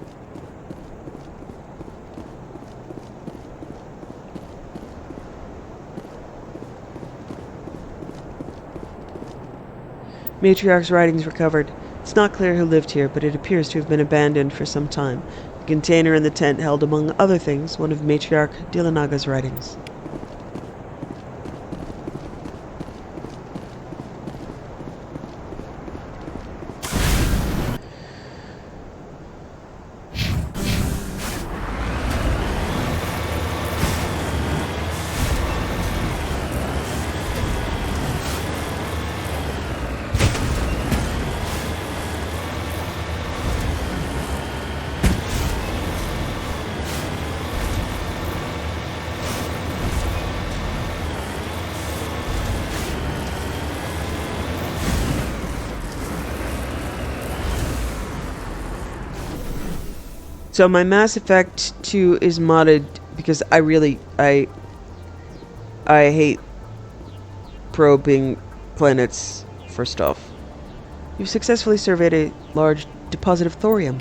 Matriarch's writings recovered. It's not clear who lived here, but it appears to have been abandoned for some time. The container in the tent held, among other things, one of Matriarch Dilanaga's writings. So my Mass Effect 2 is modded because I hate probing planets for stuff. You've successfully surveyed a large deposit of thorium.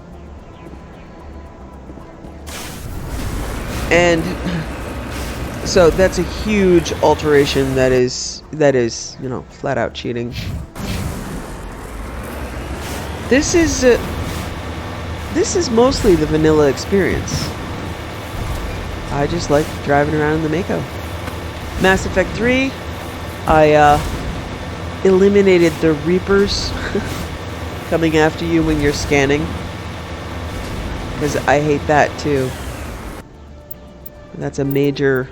And so that's a huge alteration that is, you know, flat out cheating. This is mostly the vanilla experience. I just like driving around in the Mako. Mass Effect 3, I eliminated the Reapers coming after you when you're scanning, because I hate that too. That's a major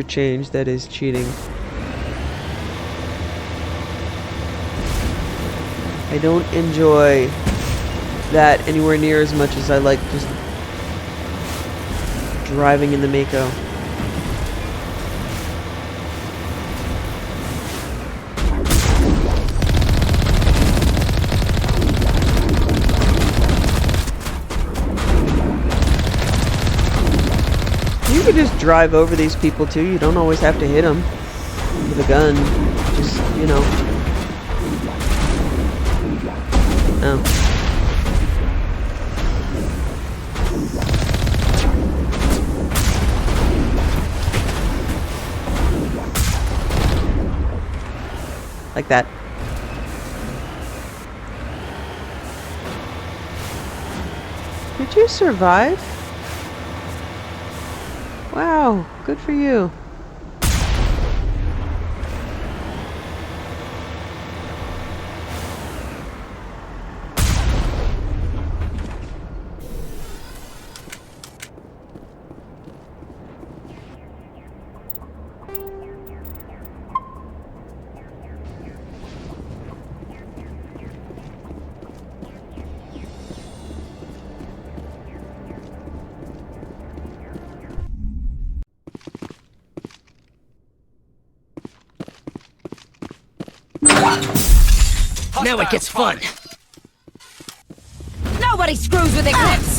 change that is cheating. I don't enjoy that anywhere near as much as I like just driving in the Mako. You could just drive over these people too. You don't always have to hit them with a gun. Just, you know. Oh. Like that. Did you survive? Wow, good for you. Now it gets fun. Nobody screws with Eclipse.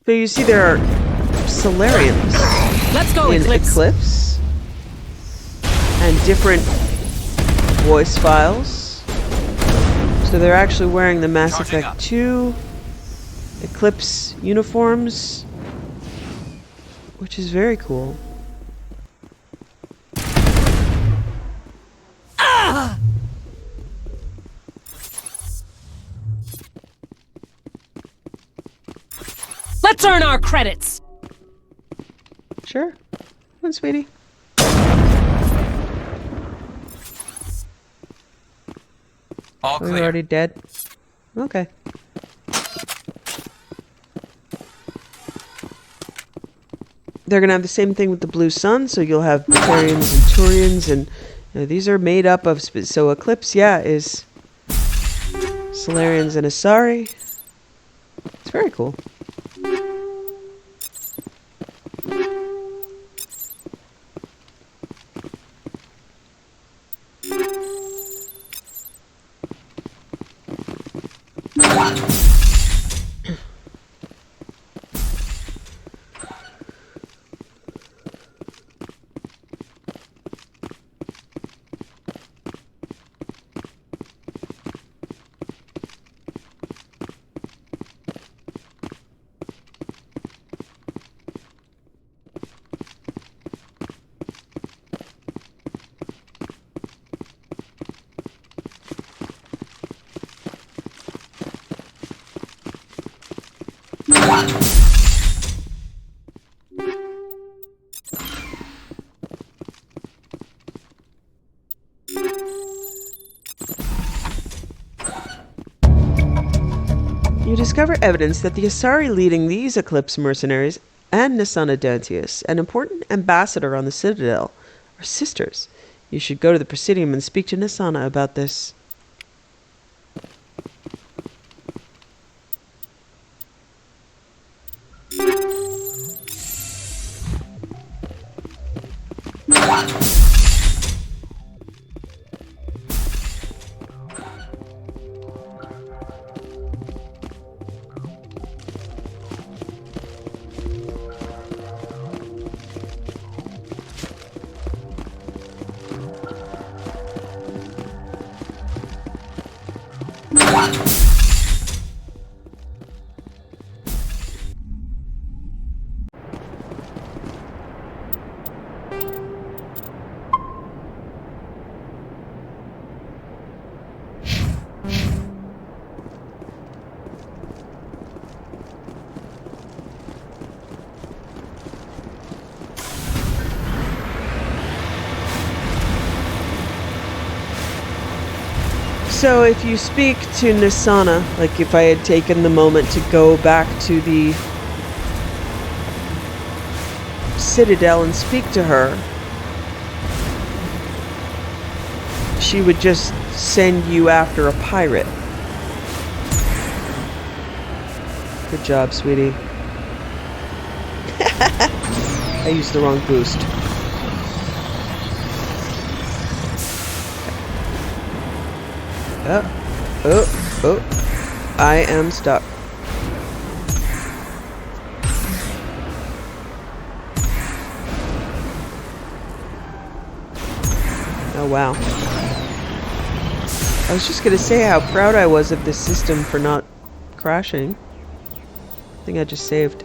So you see there are Solarians in Eclipse and different voice files. So they're actually wearing the Mass Effect 2 Eclipse uniforms, which is very cool. Let's earn our credits. Sure. Come on, sweetie. All clear. We're already dead. Okay. they're going to have the same thing with the Blue Sun, so you'll have Batarians and Turians, and these are made up of... So Eclipse, yeah, is Solarians and Asari. It's very cool. You discover evidence that the Asari leading these Eclipse mercenaries and Nisana Dantius, an important ambassador on the Citadel, are sisters. You should go to the Presidium and speak to Nisana about this. So if you speak to Nisana, like if I had taken the moment to go back to the Citadel and speak to her, she would just send you after a pirate. Good job, sweetie. I used the wrong boost. Oh, I am stuck. Oh, wow. I was just gonna say how proud I was of this system for not crashing. I think I just saved.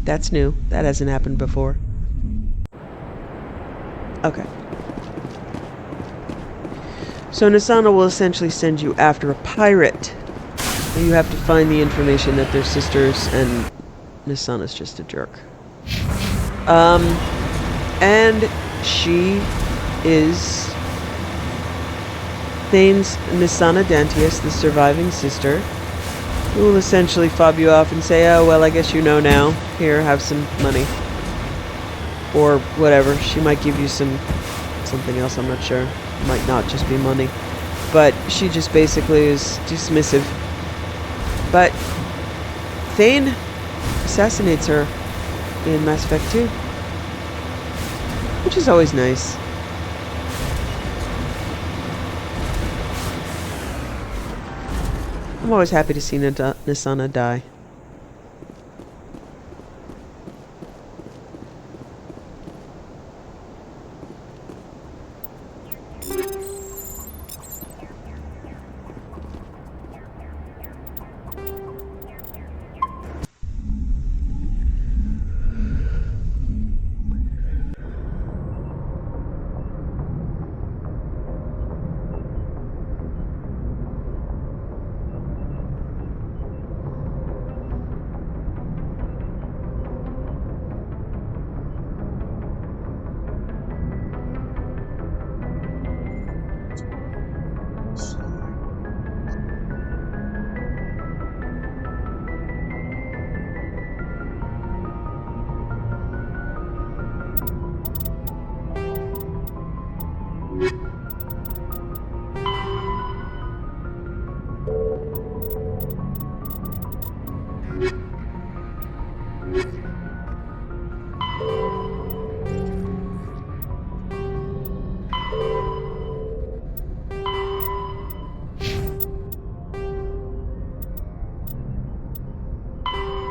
That's new. That hasn't happened before. Okay. So Nisana will essentially send you after a pirate. You have to find the information that they're sisters, and Nisana's just a jerk. And she is Thane's Nisana Dantius, the surviving sister, who will essentially fob you off and say, oh, well, I guess you know now. Here, have some money. Or whatever. She might give you something else, I'm not sure. It might not just be money. But she just basically is dismissive. But Thane assassinates her in Mass Effect 2. Which is always nice. I'm always happy to see Nisana die.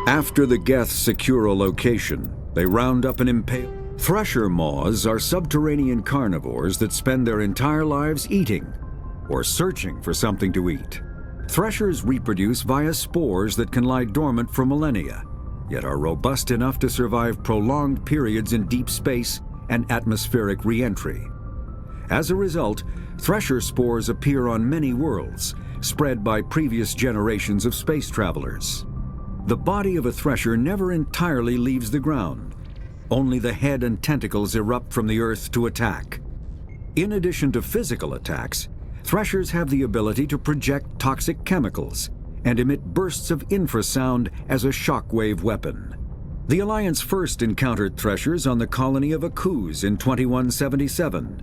After the Geth secure a location, they round up and impale. Thresher moths are subterranean carnivores that spend their entire lives eating or searching for something to eat. Threshers reproduce via spores that can lie dormant for millennia, yet are robust enough to survive prolonged periods in deep space and atmospheric re-entry. As a result, thresher spores appear on many worlds, spread by previous generations of space travelers. The body of a thresher never entirely leaves the ground. Only the head and tentacles erupt from the earth to attack. In addition to physical attacks, threshers have the ability to project toxic chemicals and emit bursts of infrasound as a shockwave weapon. The Alliance first encountered threshers on the colony of Akuz in 2177.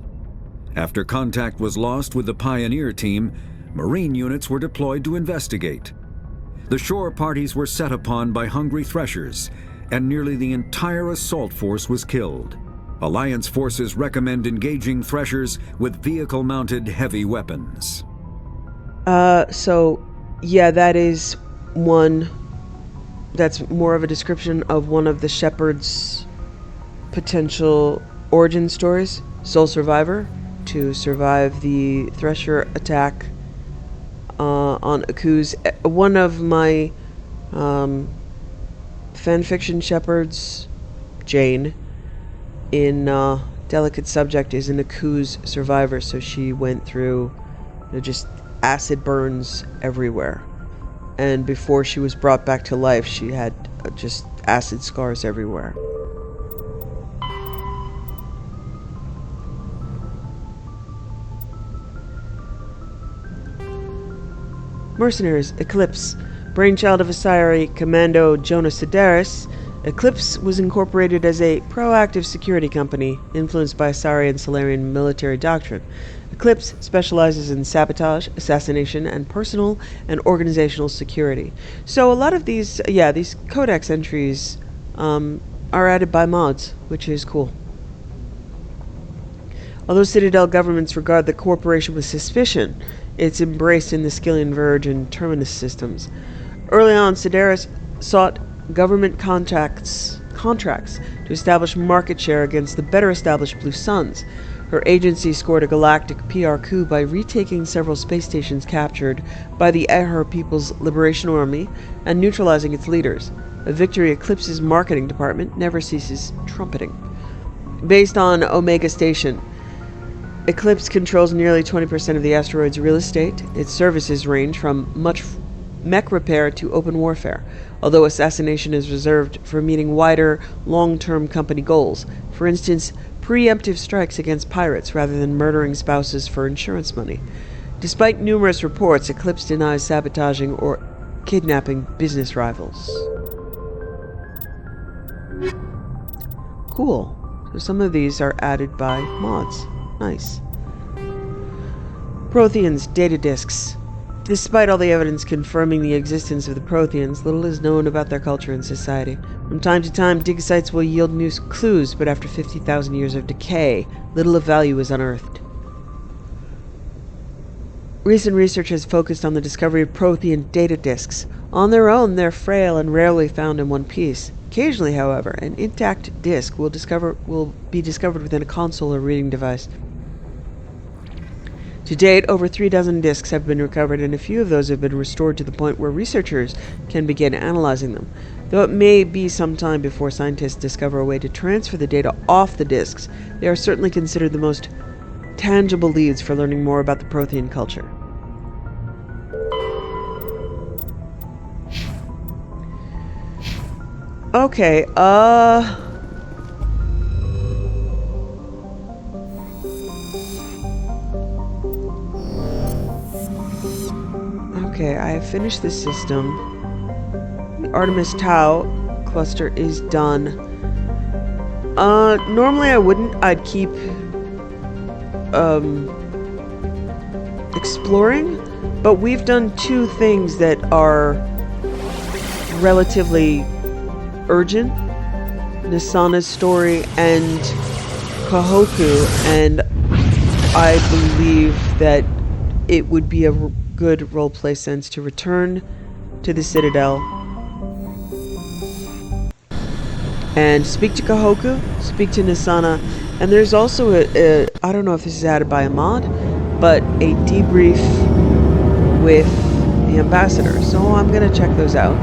After contact was lost with the Pioneer team, Marine units were deployed to investigate. The shore parties were set upon by hungry threshers, and nearly the entire assault force was killed. Alliance forces recommend engaging threshers with vehicle-mounted heavy weapons. Yeah, that is one. That's more of a description of one of the Shepard's potential origin stories. Sole survivor to survive the Thresher attack on Akuz. One of my fanfiction Shepards, Jane, in Delicate Subject, is an Akuz survivor, so she went through just acid burns everywhere. And before she was brought back to life, she had just acid scars everywhere. Mercenaries, Eclipse. Brainchild of Asari Commando Jonas Sedaris, Eclipse was incorporated as a proactive security company influenced by Asari and Solarian military doctrine. Eclipse specializes in sabotage, assassination, and personal and organizational security. So a lot of these Codex entries are added by mods, which is cool. Although Citadel governments regard the corporation with suspicion, it's embraced in the Skillian Verge and Terminus systems. Early on, Sedaris sought government contracts to establish market share against the better established Blue Suns. Her agency scored a galactic PR coup by retaking several space stations captured by the Ahur People's Liberation Army and neutralizing its leaders. A victory Eclipse's marketing department never ceases trumpeting. Based on Omega Station, Eclipse controls nearly 20% of the asteroid's real estate. Its services range from much mech repair to open warfare, although assassination is reserved for meeting wider, long-term company goals. For instance, preemptive strikes against pirates rather than murdering spouses for insurance money. Despite numerous reports, Eclipse denies sabotaging or kidnapping business rivals. Cool. So some of these are added by mods. Nice. Protheans, data disks. Despite all the evidence confirming the existence of the Protheans, little is known about their culture and society. From time to time, dig sites will yield new clues, but after 50,000 years of decay, little of value is unearthed. Recent research has focused on the discovery of Prothean data disks. On their own, they're frail and rarely found in one piece. Occasionally, however, an intact disk will be discovered within a console or reading device. To date, over 3 dozen disks have been recovered, and a few of those have been restored to the point where researchers can begin analyzing them. Though it may be some time before scientists discover a way to transfer the data off the disks, they are certainly considered the most tangible leads for learning more about the Prothean culture. Okay, Okay, I have finished this system. The Artemis Tau cluster is done. Normally I wouldn't. I'd keep exploring, but we've done 2 things that are relatively urgent. Nasana's story and Kahoku, and I believe that it would be a good roleplay sense to return to the Citadel And speak to Kahoku, speak to Nisana, and there's also I don't know if this is added by a mod, but a debrief with the ambassador. So I'm gonna check those out.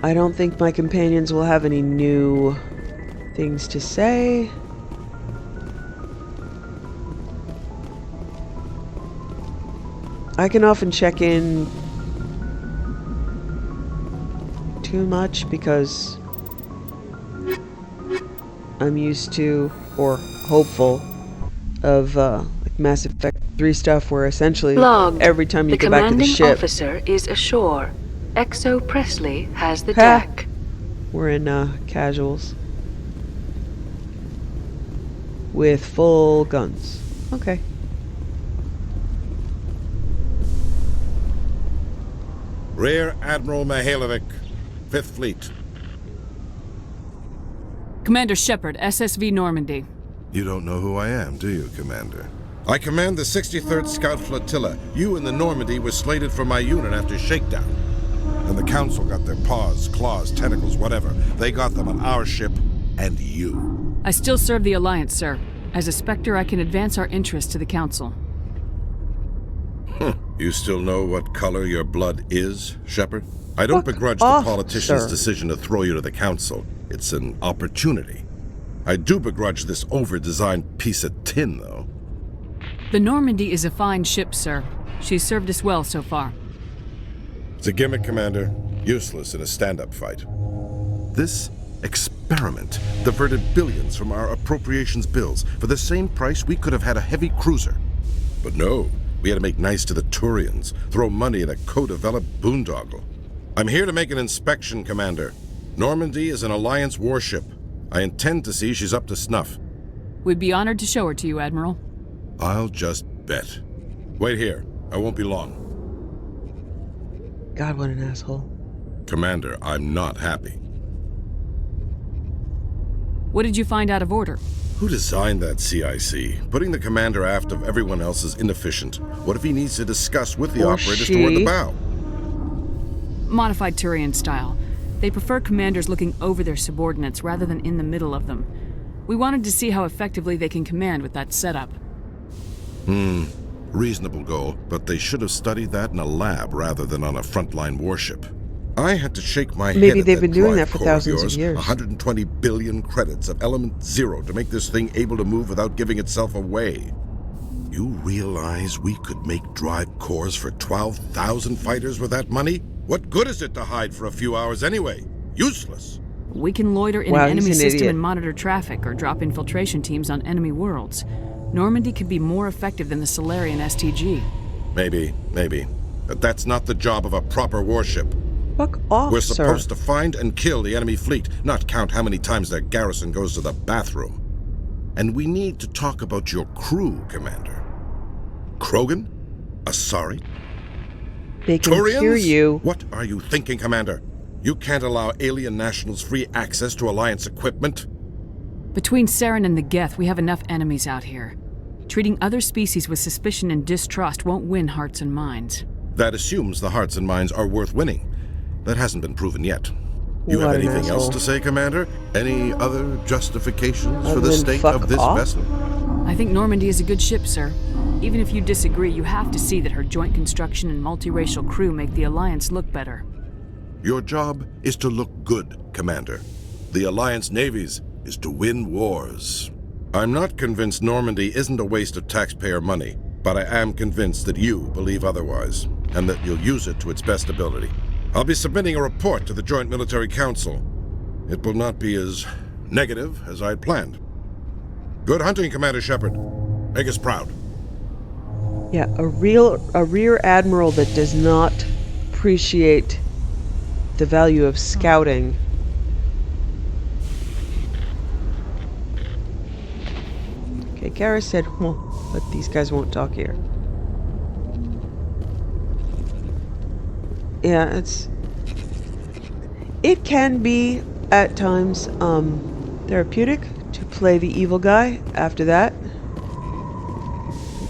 I don't think my companions will have any new things to say. I can often check in too much because I'm used to, or hopeful, of like Mass Effect 3 stuff where essentially Logged. every time you go back to the ship... The commanding officer is ashore. Exo Presley has the Ha! deck. We're in casuals. With full guns. Okay. Rear Admiral Mihailovic, 5th Fleet. Commander Shepard, SSV Normandy. You don't know who I am, do you, Commander? I command the 63rd Scout Flotilla. You and the Normandy were slated for my unit after shakedown. And the Council got their paws, claws, tentacles, whatever. They got them on our ship, and you. I still serve the Alliance, sir. As a Spectre, I can advance our interests to the Council. You still know what color your blood is, Shepard? I don't Fuck begrudge off, the politician's sir. decision to throw you to the Council. It's an opportunity. I do begrudge this over-designed piece of tin, though. The Normandy is a fine ship, sir. She's served us well so far. It's a gimmick, Commander. Useless in a stand-up fight. This experiment diverted billions from our appropriations bills. For the same price, we could have had a heavy cruiser. But no, we had to make nice to the Turians, throw money at a co-developed boondoggle. I'm here to make an inspection, Commander. Normandy is an Alliance warship. I intend to see she's up to snuff. We'd be honored to show her to you, Admiral. I'll just bet. Wait here. I won't be long. God, what an asshole. Commander, I'm not happy. What did you find out of order? Who designed that CIC? Putting the commander aft of everyone else is inefficient. What if he needs to discuss with the Or operators she. toward the bow? Modified Turian style. They prefer commanders looking over their subordinates rather than in the middle of them. We wanted to see how effectively they can command with that setup. Reasonable goal, but they should have studied that in a lab rather than on a frontline warship. I had to shake my head Maybe at they've that been doing drive that for core of thousands of yours. years. 120 billion credits of element 0 to make this thing able to move without giving itself away. You realize we could make drive cores for 12,000 fighters with that money? What good is it to hide for a few hours anyway? Useless. We can loiter in Wow, an he's enemy an system idiot. and monitor traffic or drop infiltration teams on enemy worlds. Normandy could be more effective than the Solarian STG. Maybe. But that's not the job of a proper warship. Fuck off, We're sir. supposed to find and kill the enemy fleet, not count how many times their garrison goes to the bathroom. And we need to talk about your crew, Commander. Krogan? Asari? They can Turians? hear you. What are you thinking, Commander? You can't allow alien nationals free access to Alliance equipment? Between Saren and the Geth, we have enough enemies out here. Treating other species with suspicion and distrust won't win hearts and minds. That assumes the hearts and minds are worth winning. That hasn't been proven yet. You What have an anything else asshole. to say, Commander? Any other justifications for Other the than state fuck of this off? vessel? I think Normandy is a good ship, sir. Even if you disagree, you have to see that her joint construction and multiracial crew make the Alliance look better. Your job is to look good, Commander. The Alliance navies is to win wars. I'm not convinced Normandy isn't a waste of taxpayer money, but I am convinced that you believe otherwise, and that you'll use it to its best ability. I'll be submitting a report to the Joint Military Council. It will not be as negative as I'd planned. Good hunting, Commander Shepard. Make us proud. Yeah, a rear admiral that does not appreciate the value of scouting. Okay, Garrus said, well, but these guys won't talk here. Yeah, it can be at times therapeutic to play the evil guy after that.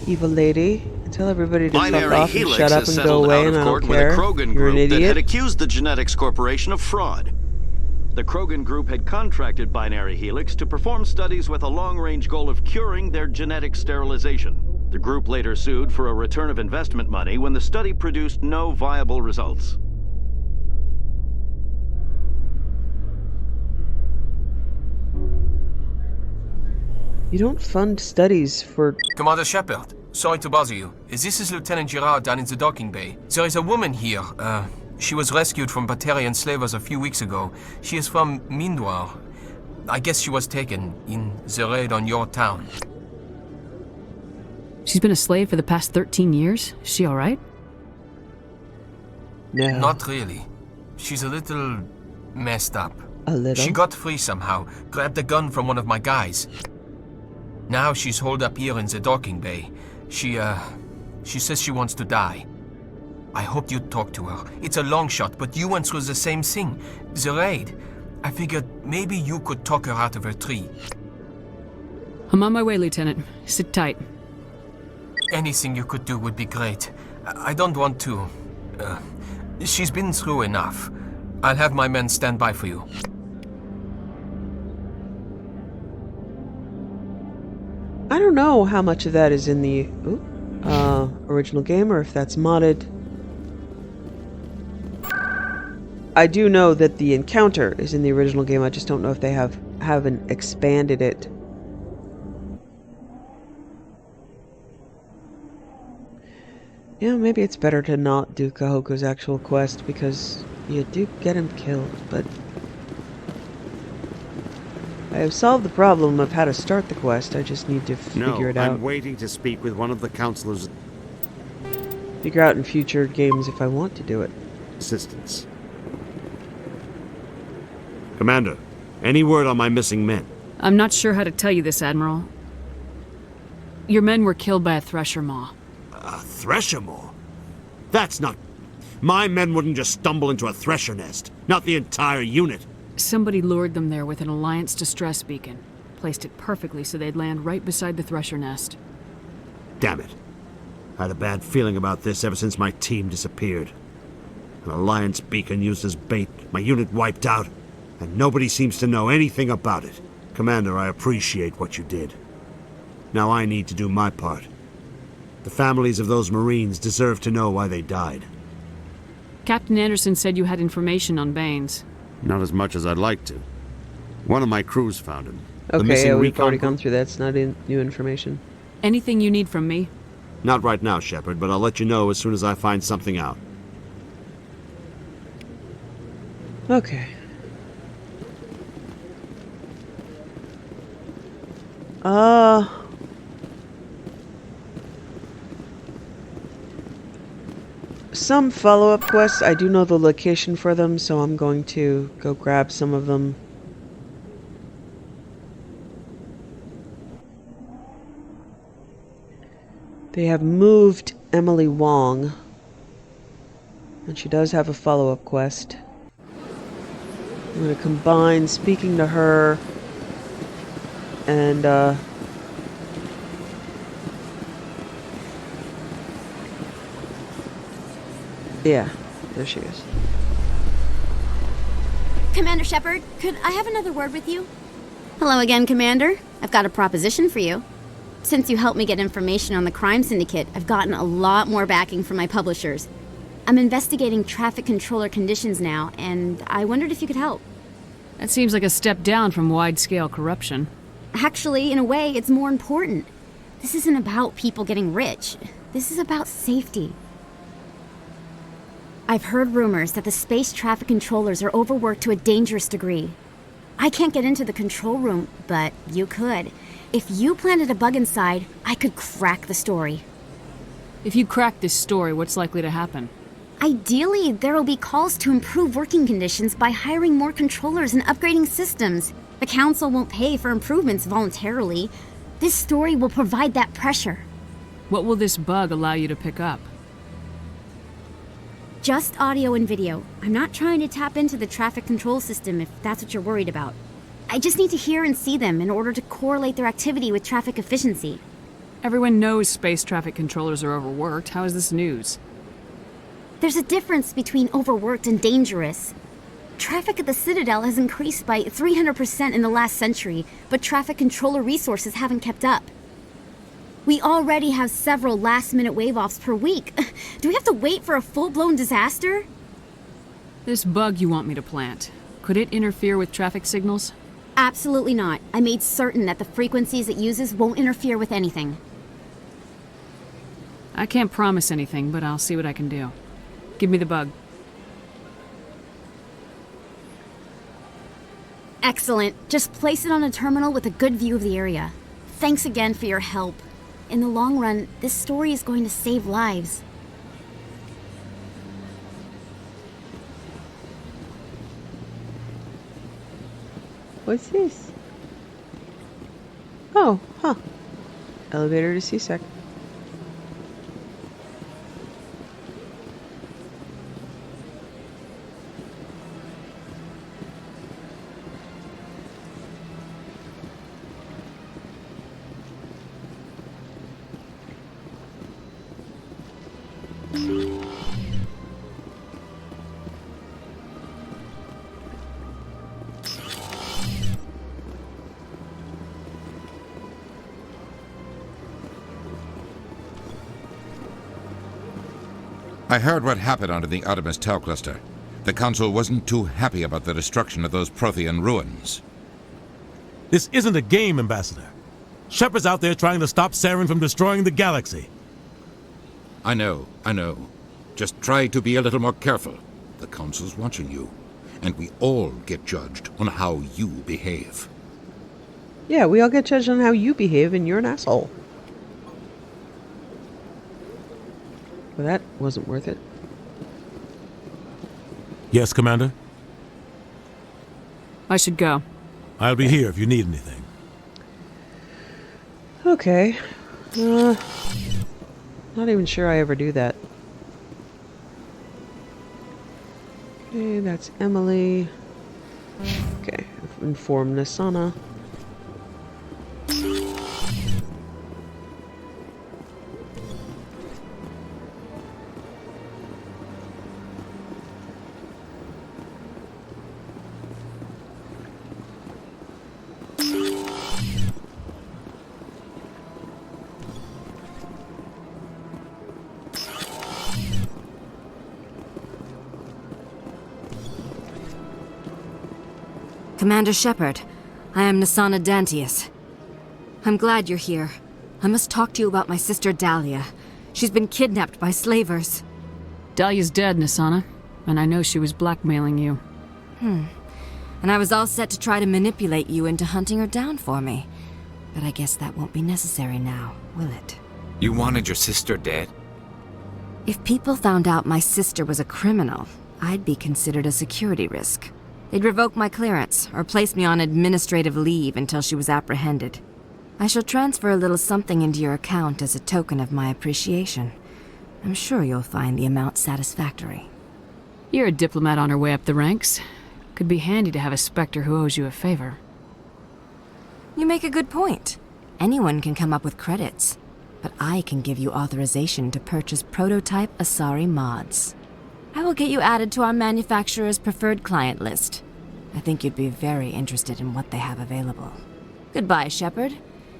Evil lady. Tell everybody to fuck Binary off and Helix shut up has and go settled away, out and of I don't court with a care. Krogan You're an group that had idiot. accused the Genetics Corporation of fraud. The Krogan group had contracted Binary Helix to perform studies with a long-range goal of curing their genetic sterilization. The group later sued for a return of investment money when the study produced no viable results. You don't fund studies for... Commander Shepard, sorry to bother you. This is Lieutenant Girard down in the docking bay. There is a woman here. She was rescued from Batarian slavers a few weeks ago. She is from Mindwar. I guess she was taken in the raid on your town. She's been a slave for the past 13 years? Is she alright? No. Not really. She's a little messed up. A little? She got free somehow, grabbed a gun from one of my guys. Now she's holed up here in the docking bay. She says she wants to die. I hoped you'd talk to her. It's a long shot, but you went through the same thing. The raid. I figured maybe you could talk her out of her tree. I'm on my way, Lieutenant. Sit tight. Anything you could do would be great. I don't want to... she's been through enough. I'll have my men stand by for you. I don't know how much of that is in the original game or if that's modded. I do know that the encounter is in the original game. I just don't know if they haven't expanded it. Yeah, maybe it's better to not do Kahoku's actual quest because you do get him killed, but I have solved the problem of how to start the quest. I just need to figure it out. I'm waiting to speak with one of the counselors. Figure out in future games if I want to do it. Assistance. Commander, any word on my missing men? I'm not sure how to tell you this, Admiral. Your men were killed by a Thresher Maw. A Thresher Maw? That's not... My men wouldn't just stumble into a Thresher nest. Not the entire unit. Somebody lured them there with an Alliance distress beacon. Placed it perfectly so they'd land right beside the Thresher nest. Damn it. I had a bad feeling about this ever since my team disappeared. An Alliance beacon used as bait, my unit wiped out, and nobody seems to know anything about it. Commander, I appreciate what you did. Now I need to do my part. The families of those Marines deserve to know why they died. Captain Anderson said you had information on Baines. Not as much as I'd like to. One of my crews found him. Okay, yeah, we've already gone through that. It's not new information. Anything you need from me? Not right now, Shepard, but I'll let you know as soon as I find something out. Okay. Some follow-up quests, I do know the location for them, so I'm going to go grab some of them. They have moved Emily Wong, and she does have a follow-up quest. I'm going to combine speaking to her and yeah, there she is. Commander Shepard, could I have another word with you? Hello again, Commander. I've got a proposition for you. Since you helped me get information on the crime syndicate, I've gotten a lot more backing from my publishers. I'm investigating traffic controller conditions now, and I wondered if you could help. That seems like a step down from wide-scale corruption. Actually, in a way, it's more important. This isn't about people getting rich. This is about safety. I've heard rumors that the space traffic controllers are overworked to a dangerous degree. I can't get into the control room, but you could. If you planted a bug inside, I could crack the story. If you crack this story, what's likely to happen? Ideally, there will be calls to improve working conditions by hiring more controllers and upgrading systems. The Council won't pay for improvements voluntarily. This story will provide that pressure. What will this bug allow you to pick up? Just audio and video. I'm not trying to tap into the traffic control system if that's what you're worried about. I just need to hear and see them in order to correlate their activity with traffic efficiency. Everyone knows space traffic controllers are overworked. How is this news? There's a difference between overworked and dangerous. Traffic at the Citadel has increased by 300% in the last century, but traffic controller resources haven't kept up. We already have several last-minute wave-offs per week. Do we have to wait for a full-blown disaster? This bug you want me to plant, could it interfere with traffic signals? Absolutely not. I made certain that the frequencies it uses won't interfere with anything. I can't promise anything, but I'll see what I can do. Give me the bug. Excellent. Just place it on a terminal with a good view of the area. Thanks again for your help. In the long run, this story is going to save lives. What's this? Oh, huh. Elevator to C-Sec. I heard what happened under the Artemis Tau cluster. The Council wasn't too happy about the destruction of those Prothean ruins. This isn't a game, Ambassador. Shepard's out there trying to stop Saren from destroying the galaxy. I know. Just try to be a little more careful. The Council's watching you, and we all get judged on how you behave. Yeah, we all get judged on how you behave, and you're an asshole. Well, that wasn't worth it. Yes, Commander? I should go. I'll be here if you need anything. Okay. Not even sure I ever do that. Okay, that's Emily. Okay, inform Nasana. Commander Shepard, I am Nasana Dantius. I'm glad you're here. I must talk to you about my sister Dahlia. She's been kidnapped by slavers. Dahlia's dead, Nasana, and I know she was blackmailing you. And I was all set to try to manipulate you into hunting her down for me. But I guess that won't be necessary now, will it? You wanted your sister dead? If people found out my sister was a criminal, I'd be considered a security risk. They'd revoke my clearance, or place me on administrative leave until she was apprehended. I shall transfer a little something into your account as a token of my appreciation. I'm sure you'll find the amount satisfactory. You're a diplomat on her way up the ranks. Could be handy to have a Spectre who owes you a favor. You make a good point. Anyone can come up with credits, but I can give you authorization to purchase prototype Asari mods. I will get you added to our manufacturer's preferred client list. I think you'd be very interested in what they have available. Goodbye, Shepard.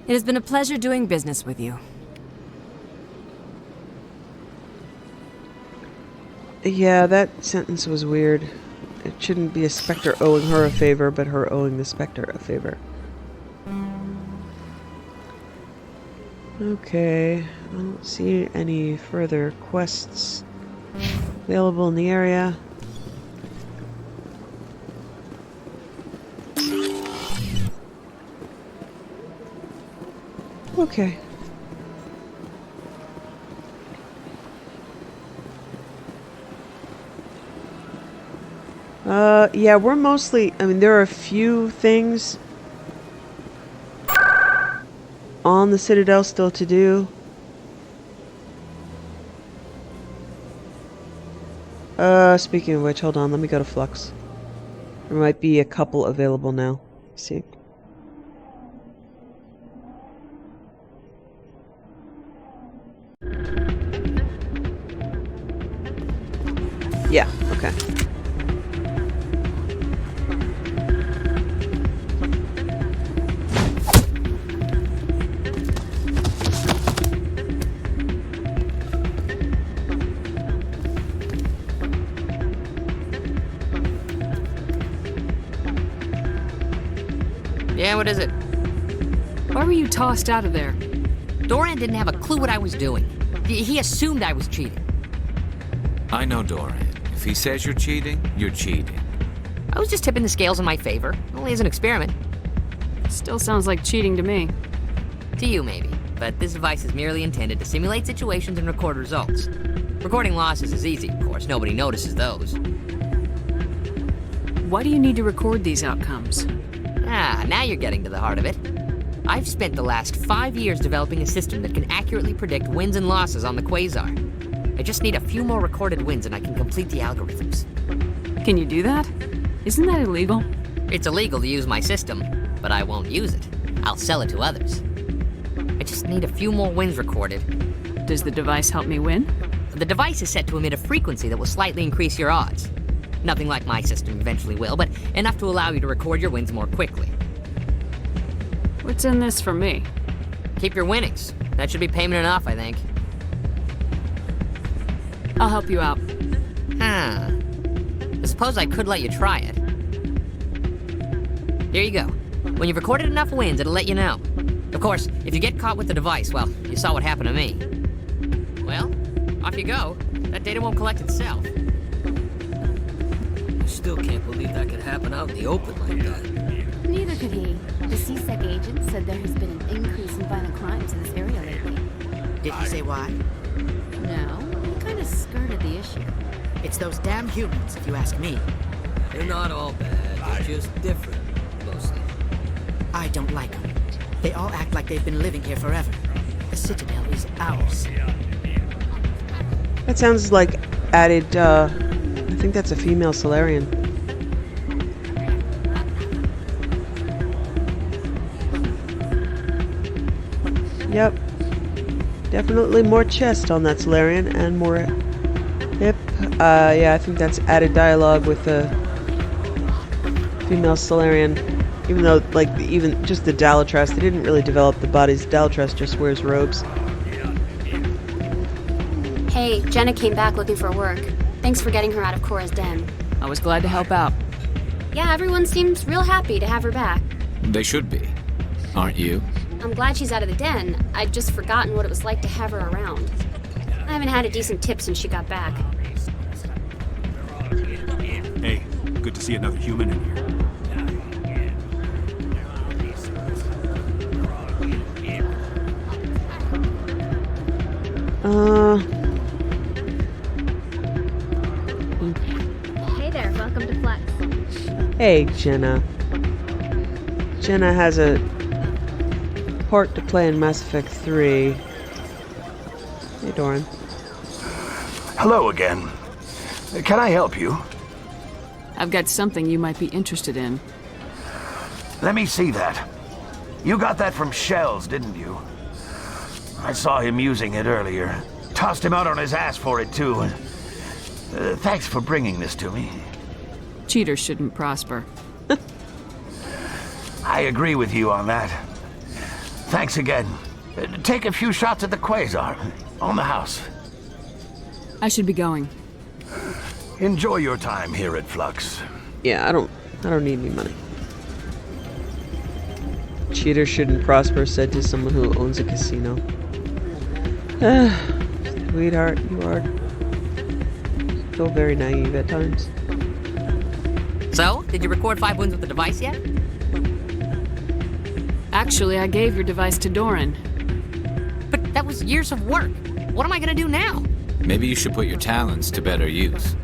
It has been a pleasure doing business with you. Yeah, that sentence was weird. It shouldn't be a Spectre owing her a favor, but her owing the Spectre a favor. Okay, I don't see any further quests available in the area. Okay. Yeah, we're mostly, I mean, there are a few things on the Citadel still to do. Speaking of which, hold on, let me go to Flux. There might be a couple available now. See. Yeah, okay. Yeah, what is it? Why were you tossed out of there? Doran didn't have a clue what I was doing. He assumed I was cheating. I know Doran. If he says you're cheating, you're cheating. I was just tipping the scales in my favor, only as an experiment. Still sounds like cheating to me. To you, maybe. But this device is merely intended to simulate situations and record results. Recording losses is easy, of course. Nobody notices those. Why do you need to record these outcomes? Ah, now you're getting to the heart of it. I've spent the last 5 years developing a system that can accurately predict wins and losses on the Quasar. I just need a few more recorded wins and I can complete the algorithms. Can you do that? Isn't that illegal? It's illegal to use my system, but I won't use it. I'll sell it to others. I just need a few more wins recorded. Does the device help me win? The device is set to emit a frequency that will slightly increase your odds. Nothing like my system eventually will, but enough to allow you to record your wins more quickly. What's in this for me? Keep your winnings. That should be payment enough, I think. I'll help you out. Huh. I suppose I could let you try it. Here you go. When you've recorded enough wins, it'll let you know. Of course, if you get caught with the device, well, you saw what happened to me. Well, off you go. That data won't collect itself. I still can't believe that could happen out in the open like that. Neither could he. The CSEC agent said there has been an increase in violent crimes in this area lately. Did he say why? No, he kind of skirted the issue. It's those damn humans, if you ask me. They're not all bad, they're just different, mostly. I don't like them. They all act like they've been living here forever. The Citadel is ours. That sounds like added, I think that's a female Solarian. Yep. Definitely more chest on that Solarian and more hip. Yeah, I think that's added dialogue with the female Solarian. Even though, like, even just the Dalatrass, they didn't really develop the bodies. Dalatrass just wears robes. Hey, Jenna came back looking for work. Thanks for getting her out of Cora's den. I was glad to help out. Yeah, everyone seems real happy to have her back. They should be. Aren't you? I'm glad she's out of the den. I'd just forgotten what it was like to have her around. I haven't had a decent tip since she got back. Hey, good to see another human in here. Hey there, welcome to Flex. Hey, Jenna. Jenna has a part to play in Mass Effect 3. Hey, Doran. Hello again. Can I help you? I've got something you might be interested in. Let me see that. You got that from Shells, didn't you? I saw him using it earlier. Tossed him out on his ass for it, too. Thanks for bringing this to me. Cheaters shouldn't prosper. I agree with you on that. Thanks again. Take a few shots at the Quasar. On the house. I should be going. Enjoy your time here at Flux. Yeah, I don't need any money. Cheaters shouldn't prosper, said to someone who owns a casino. Sweetheart, you are so very naive at times. So, did you record 5 wins with the device yet? Actually, I gave your device to Doran. But that was years of work. What am I gonna do now? Maybe you should put your talents to better use.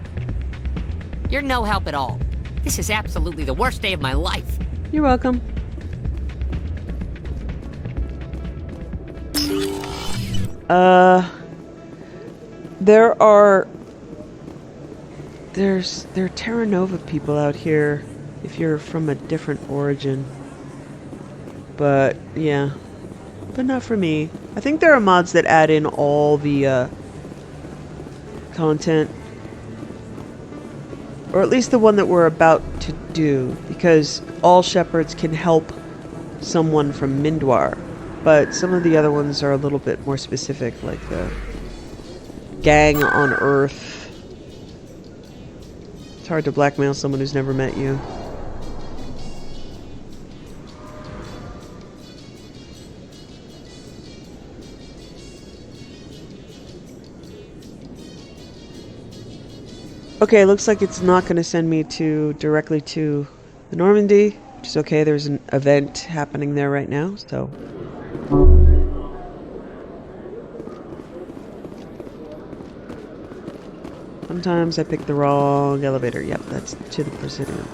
You're no help at all. This is absolutely the worst day of my life. You're welcome. There are Terra Nova people out here if you're from a different origin. But, yeah. But not for me. I think there are mods that add in all the, content. Or at least the one that we're about to do. Because all Shepards can help someone from Mindwar. But some of the other ones are a little bit more specific, like the gang on Earth. It's hard to blackmail someone who's never met you. Okay, looks like it's not going to send me directly to the Normandy, which is okay. There's an event happening there right now, so... Sometimes I pick the wrong elevator. Yep, that's to the Presidium.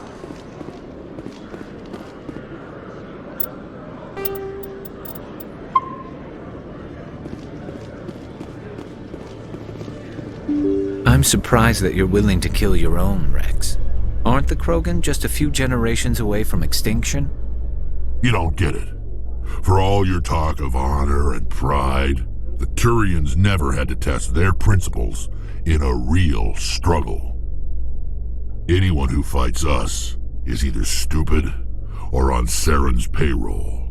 I'm surprised that you're willing to kill your own, Rex. Aren't the Krogan just a few generations away from extinction? You don't get it. For all your talk of honor and pride, the Turians never had to test their principles in a real struggle. Anyone who fights us is either stupid or on Saren's payroll.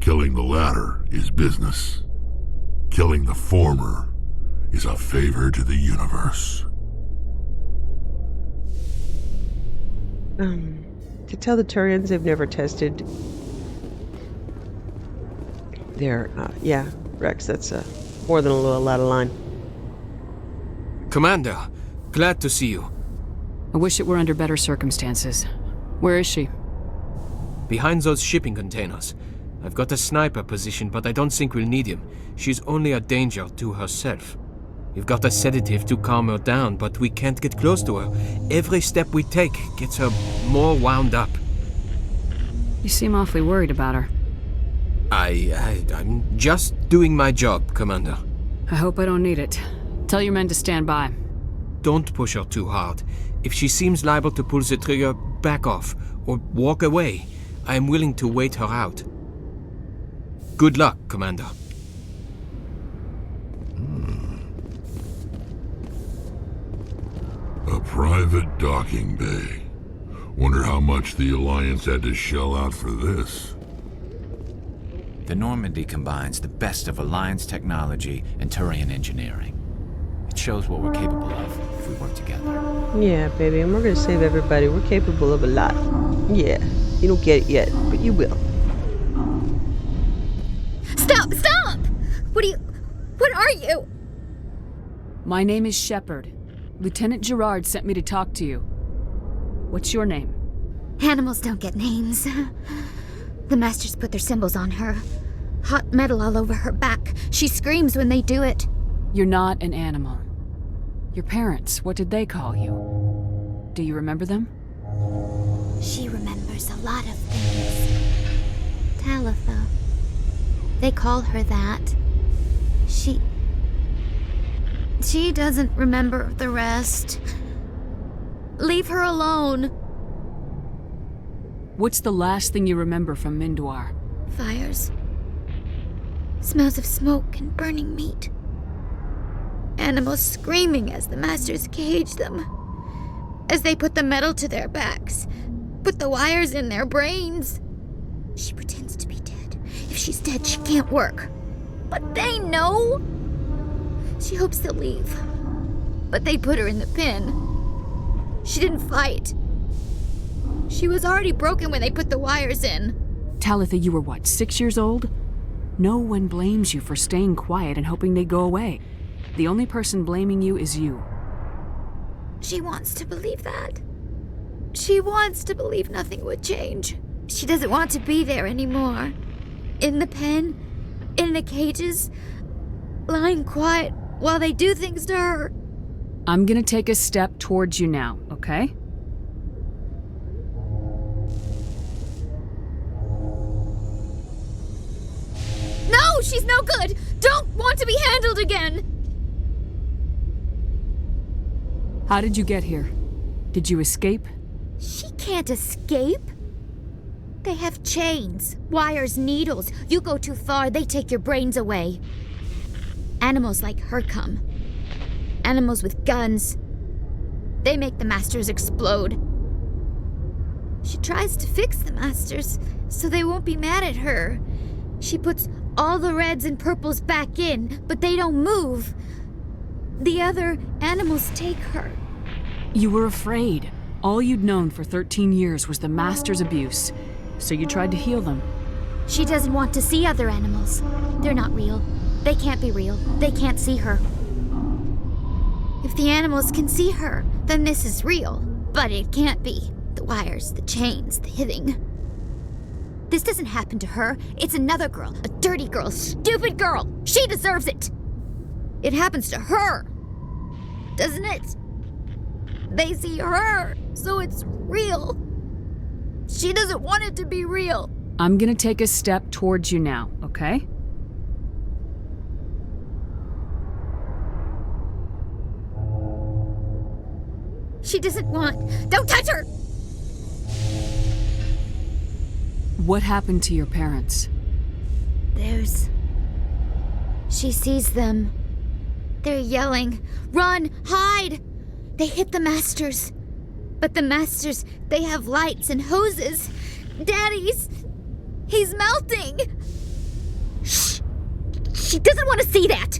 Killing the latter is business. Killing the former is a favor to the universe. To tell the Turians they've never tested their, yeah, Rex, that's more than a little out of line. Commander, glad to see you. I wish it were under better circumstances. Where is she? Behind those shipping containers. I've got a sniper position, but I don't think we'll need him. She's only a danger to herself. We've got a sedative to calm her down, but we can't get close to her. Every step we take gets her more wound up. You seem awfully worried about her. I'm just doing my job, Commander. I hope I don't need it. Tell your men to stand by. Don't push her too hard. If she seems liable to pull the trigger, back off, or walk away. I am willing to wait her out. Good luck, Commander. A private docking bay. Wonder how much the Alliance had to shell out for this. The Normandy combines the best of Alliance technology and Turian engineering. It shows what we're capable of if we work together. Yeah, baby, and we're gonna save everybody. We're capable of a lot. Yeah, you don't get it yet, but you will. Stop! Stop! What are you? My name is Shepard. Lieutenant Gerard sent me to talk to you. What's your name? Animals don't get names. The Masters put their symbols on her. Hot metal all over her back. She screams when they do it. You're not an animal. Your parents, what did they call you? Do you remember them? She remembers a lot of things. Talitha. They call her that. She doesn't remember the rest. Leave her alone. What's the last thing you remember from Mindwar? Fires. Smells of smoke and burning meat. Animals screaming as the Masters cage them. As they put the metal to their backs. Put the wires in their brains. She pretends to be dead. If she's dead, she can't work. But they know. She hopes to leave. But they put her in the pen. She didn't fight. She was already broken when they put the wires in. Talitha, you were what, 6 years old? No one blames you for staying quiet and hoping they'd go away. The only person blaming you is you. She wants to believe that. She wants to believe nothing would change. She doesn't want to be there anymore. In the pen, in the cages, lying quiet while they do things to her. I'm gonna take a step towards you now, okay? No, she's no good! Don't want to be handled again! How did you get here? Did you escape? She can't escape. They have chains, wires, needles. You go too far, they take your brains away. Animals like her come. Animals with guns. They make the Masters explode. She tries to fix the Masters so they won't be mad at her. She puts all the reds and purples back in, but they don't move. The other animals take her. You were afraid. All you'd known for 13 years was the Master's abuse, so you tried to heal them. She doesn't want to see other animals. They're not real. They can't be real. They can't see her. If the animals can see her, then this is real. But it can't be. The wires, the chains, the hitting. This doesn't happen to her. It's another girl. A dirty girl. Stupid girl. She deserves it. It happens to her. Doesn't it? They see her, so it's real. She doesn't want it to be real. I'm gonna take a step towards you now, okay? She doesn't want... Don't touch her! What happened to your parents? She sees them. They're yelling, "Run! Hide!" They hit the Masters. But the Masters, they have lights and hoses. Daddy's... he's melting! Shh! She doesn't want to see that!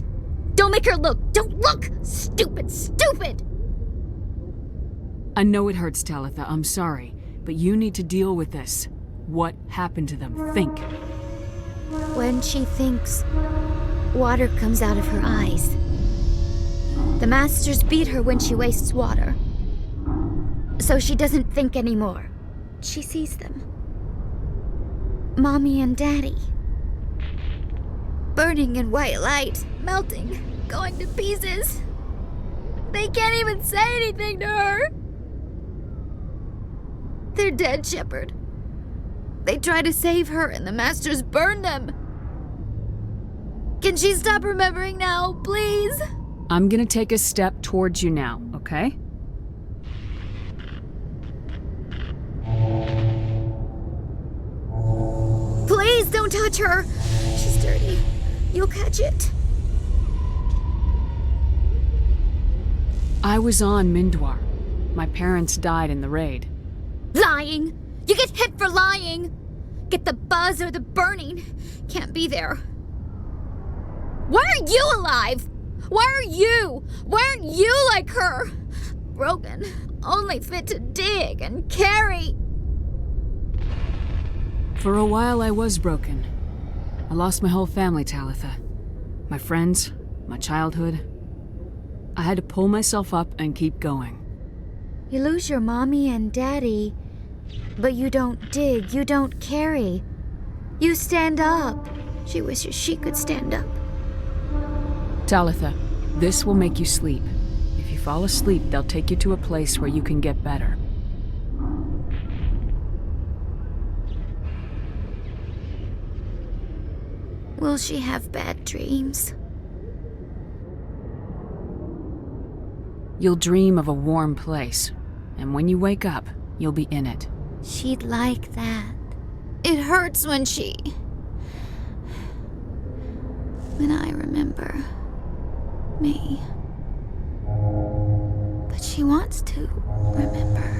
Don't make her look! Don't look! Stupid! Stupid! I know it hurts, Talitha. I'm sorry. But you need to deal with this. What happened to them? Think. When she thinks, water comes out of her eyes. The Masters beat her when she wastes water. So she doesn't think anymore. She sees them. Mommy and Daddy. Burning in white light, melting, going to pieces. They can't even say anything to her. They're dead, Shepard. They try to save her and the Masters burn them. Can she stop remembering now, please? I'm gonna take a step towards you now, okay? Please don't touch her. She's dirty. You'll catch it. I was on Mindwar. My parents died in the raid. Lying! You get hit for lying! Get the buzz or the burning. Can't be there. Why are you alive? Why are you? Why aren't you like her? Broken. Only fit to dig and carry. For a while I was broken. I lost my whole family, Talitha. My friends, my childhood. I had to pull myself up and keep going. You lose your mommy and daddy, but you don't dig, you don't carry. You stand up. She wishes she could stand up. Talitha, this will make you sleep. If you fall asleep, they'll take you to a place where you can get better. Will she have bad dreams? You'll dream of a warm place, and when you wake up, you'll be in it. She'd like that. It hurts when I remember me. But she wants to remember.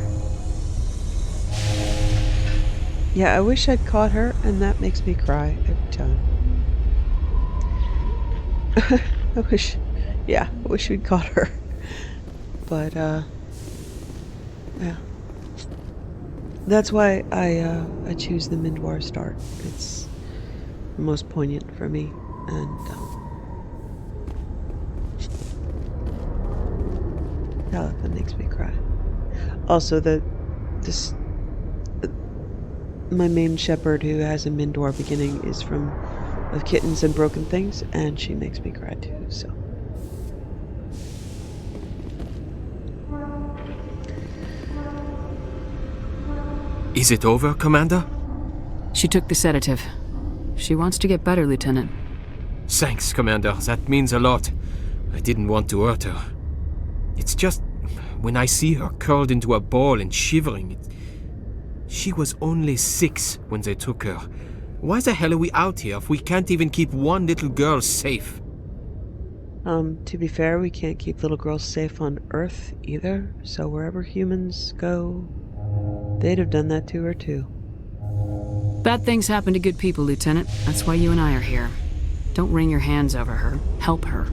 Yeah, I wish I'd caught her, and that makes me cry every time. I wish we'd caught her. But, yeah. That's why I choose the Mindwar start. It's the most poignant for me, and, that makes me cry. Also, my main Shepard, who has a Mindwar beginning, is from Of Kittens and Broken Things, and she makes me cry too, so. Is it over, Commander? She took the sedative. She wants to get better, Lieutenant. Thanks, Commander. That means a lot. I didn't want to hurt her. It's just, when I see her curled into a ball and shivering, She was only 6 when they took her. Why the hell are we out here if we can't even keep one little girl safe? To be fair, we can't keep little girls safe on Earth either, so wherever humans go, they'd have done that to her too. Bad things happen to good people, Lieutenant. That's why you and I are here. Don't wring your hands over her. Help her.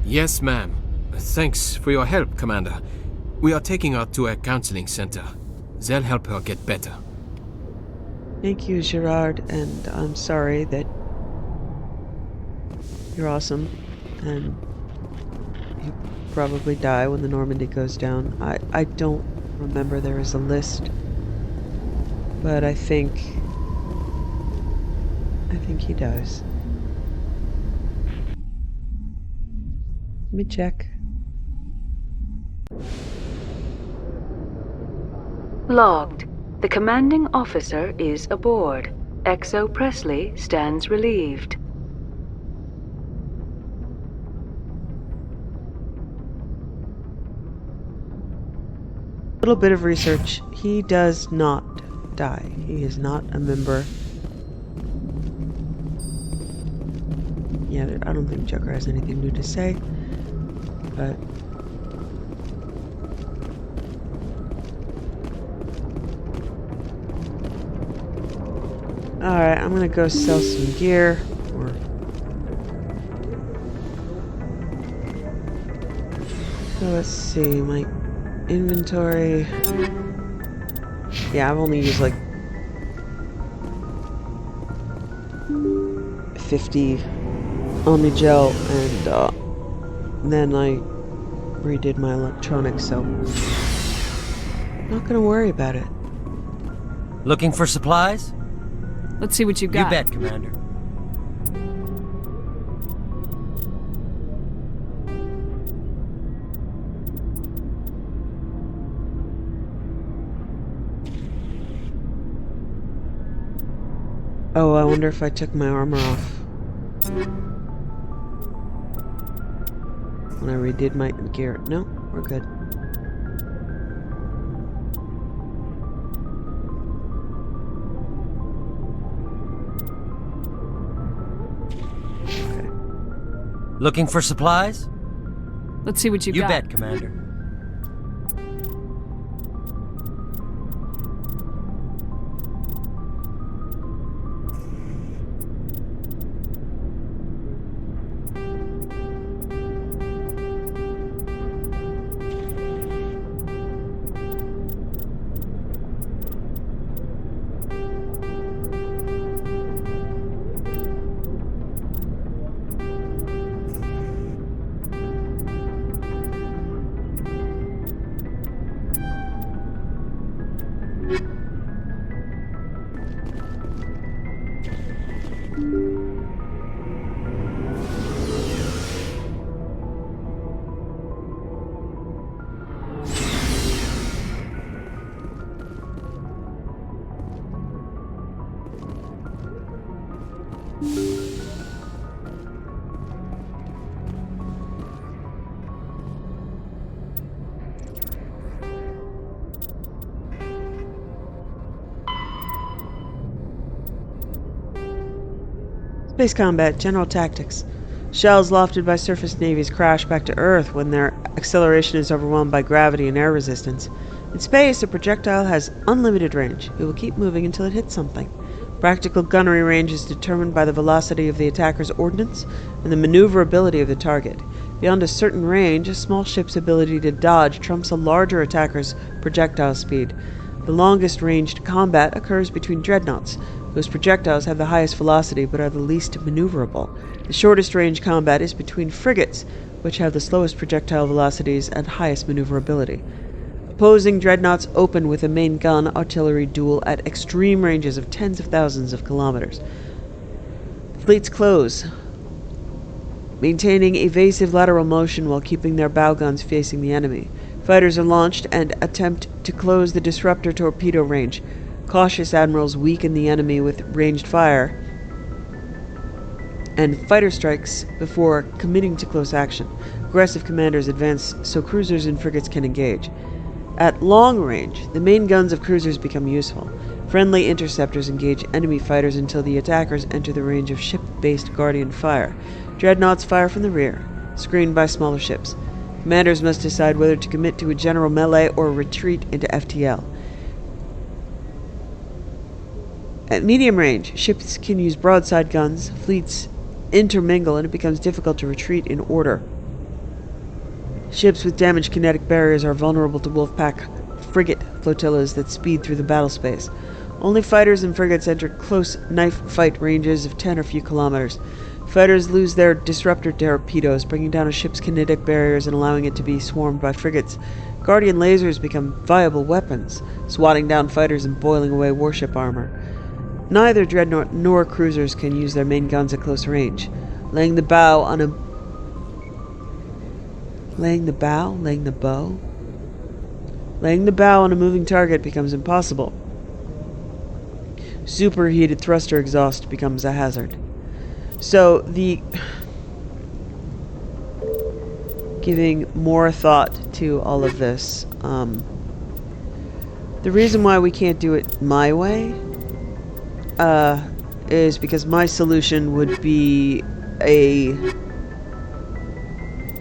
Yes, ma'am. Thanks for your help, Commander. We are taking her to a counseling center. They'll help her get better. Thank you, Gerard, and I'm sorry that you're awesome, and you probably die when the Normandy goes down. I don't remember there is a list, but I think he does. Let me check. Logged. The commanding officer is aboard. XO Presley stands relieved. A little bit of research. He does not die. He is not a member. Yeah, I don't think Joker has anything new to say, but alright, I'm gonna go sell some gear. So let's see, my inventory. Yeah, I've only used like 50 Omnigel, and then I redid my electronics, so I'm not gonna worry about it. Looking for supplies? Let's see what you got. You bet, Commander. Oh, I wonder if I took my armor off when I redid my gear. No, we're good. Looking for supplies? Let's see what you got. You bet, Commander. Space combat, general tactics. Shells lofted by surface navies crash back to Earth when their acceleration is overwhelmed by gravity and air resistance. In space, a projectile has unlimited range. It will keep moving until it hits something. Practical gunnery range is determined by the velocity of the attacker's ordnance and the maneuverability of the target. Beyond a certain range, a small ship's ability to dodge trumps a larger attacker's projectile speed. The longest ranged combat occurs between dreadnoughts, whose projectiles have the highest velocity but are the least maneuverable. The shortest range combat is between frigates, which have the slowest projectile velocities and highest maneuverability. Opposing dreadnoughts open with a main gun artillery duel at extreme ranges of tens of thousands of kilometers. Fleets close, maintaining evasive lateral motion while keeping their bow guns facing the enemy. Fighters are launched and attempt to close the disruptor torpedo range. Cautious admirals weaken the enemy with ranged fire and fighter strikes before committing to close action. Aggressive commanders advance so cruisers and frigates can engage. At long range, the main guns of cruisers become useful. Friendly interceptors engage enemy fighters until the attackers enter the range of ship-based Guardian fire. Dreadnoughts fire from the rear, screened by smaller ships. Commanders must decide whether to commit to a general melee or retreat into FTL. At medium range, ships can use broadside guns, fleets intermingle, and it becomes difficult to retreat in order. Ships with damaged kinetic barriers are vulnerable to Wolfpack frigate flotillas that speed through the battle space. Only fighters and frigates enter close knife fight ranges of 10 or few kilometers. Fighters lose their disruptor torpedoes, bringing down a ship's kinetic barriers and allowing it to be swarmed by frigates. Guardian lasers become viable weapons, swatting down fighters and boiling away warship armor. Neither dreadnought nor cruisers can use their main guns at close range. Laying the bow on a moving target becomes impossible. Superheated thruster exhaust becomes a hazard. So giving more thought to all of this, the reason why we can't do it my way is because my solution would be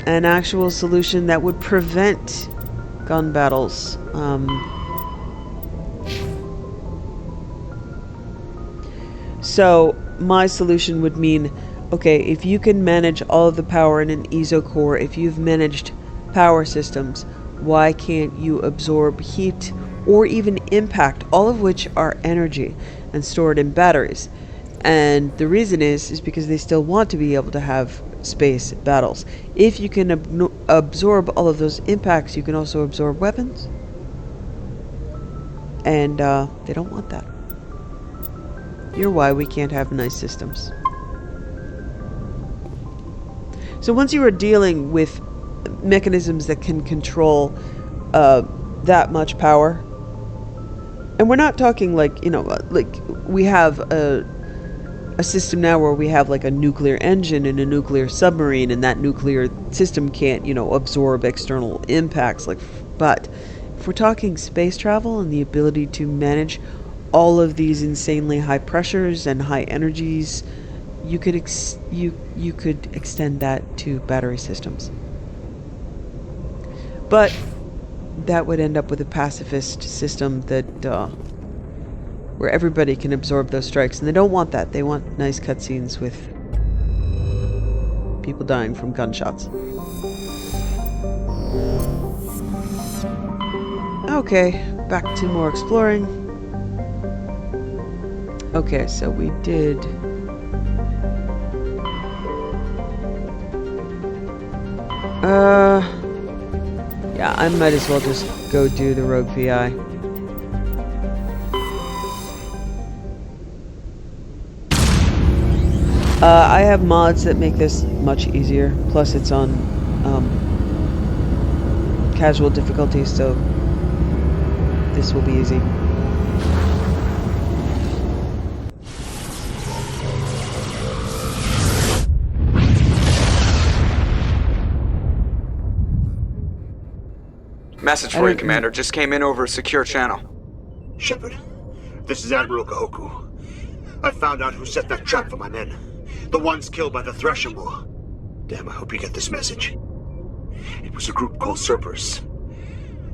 an actual solution that would prevent gun battles. So my solution would mean, okay, if you can manage all of the power in an ESO core, if you've managed power systems, why can't you absorb heat or even impact, all of which are energy and stored in batteries? And the reason is because they still want to be able to have space battles. If you can absorb all of those impacts, you can also absorb weapons. And they don't want that. You're why we can't have nice systems. So once you are dealing with mechanisms that can control that much power, and we're not talking like, you know, like we have a system now where we have like a nuclear engine and a nuclear submarine, and that nuclear system can't, you know, absorb external impacts. But if we're talking space travel and the ability to manage all of these insanely high pressures and high energies, you could extend that to battery systems. But that would end up with a pacifist system that where everybody can absorb those strikes, and they don't want that. They want nice cutscenes with people dying from gunshots. Okay, back to more exploring. Okay, so we did... yeah, I might as well just go do the rogue VI. I have mods that make this much easier, plus it's on casual difficulty, so this will be easy. Message for you, Commander. Just came in over a secure channel. Shepard, this is Admiral Kahoku. I found out who set that trap for my men. The ones killed by the Thresher War. Damn, I hope you get this message. It was a group called Cerberus.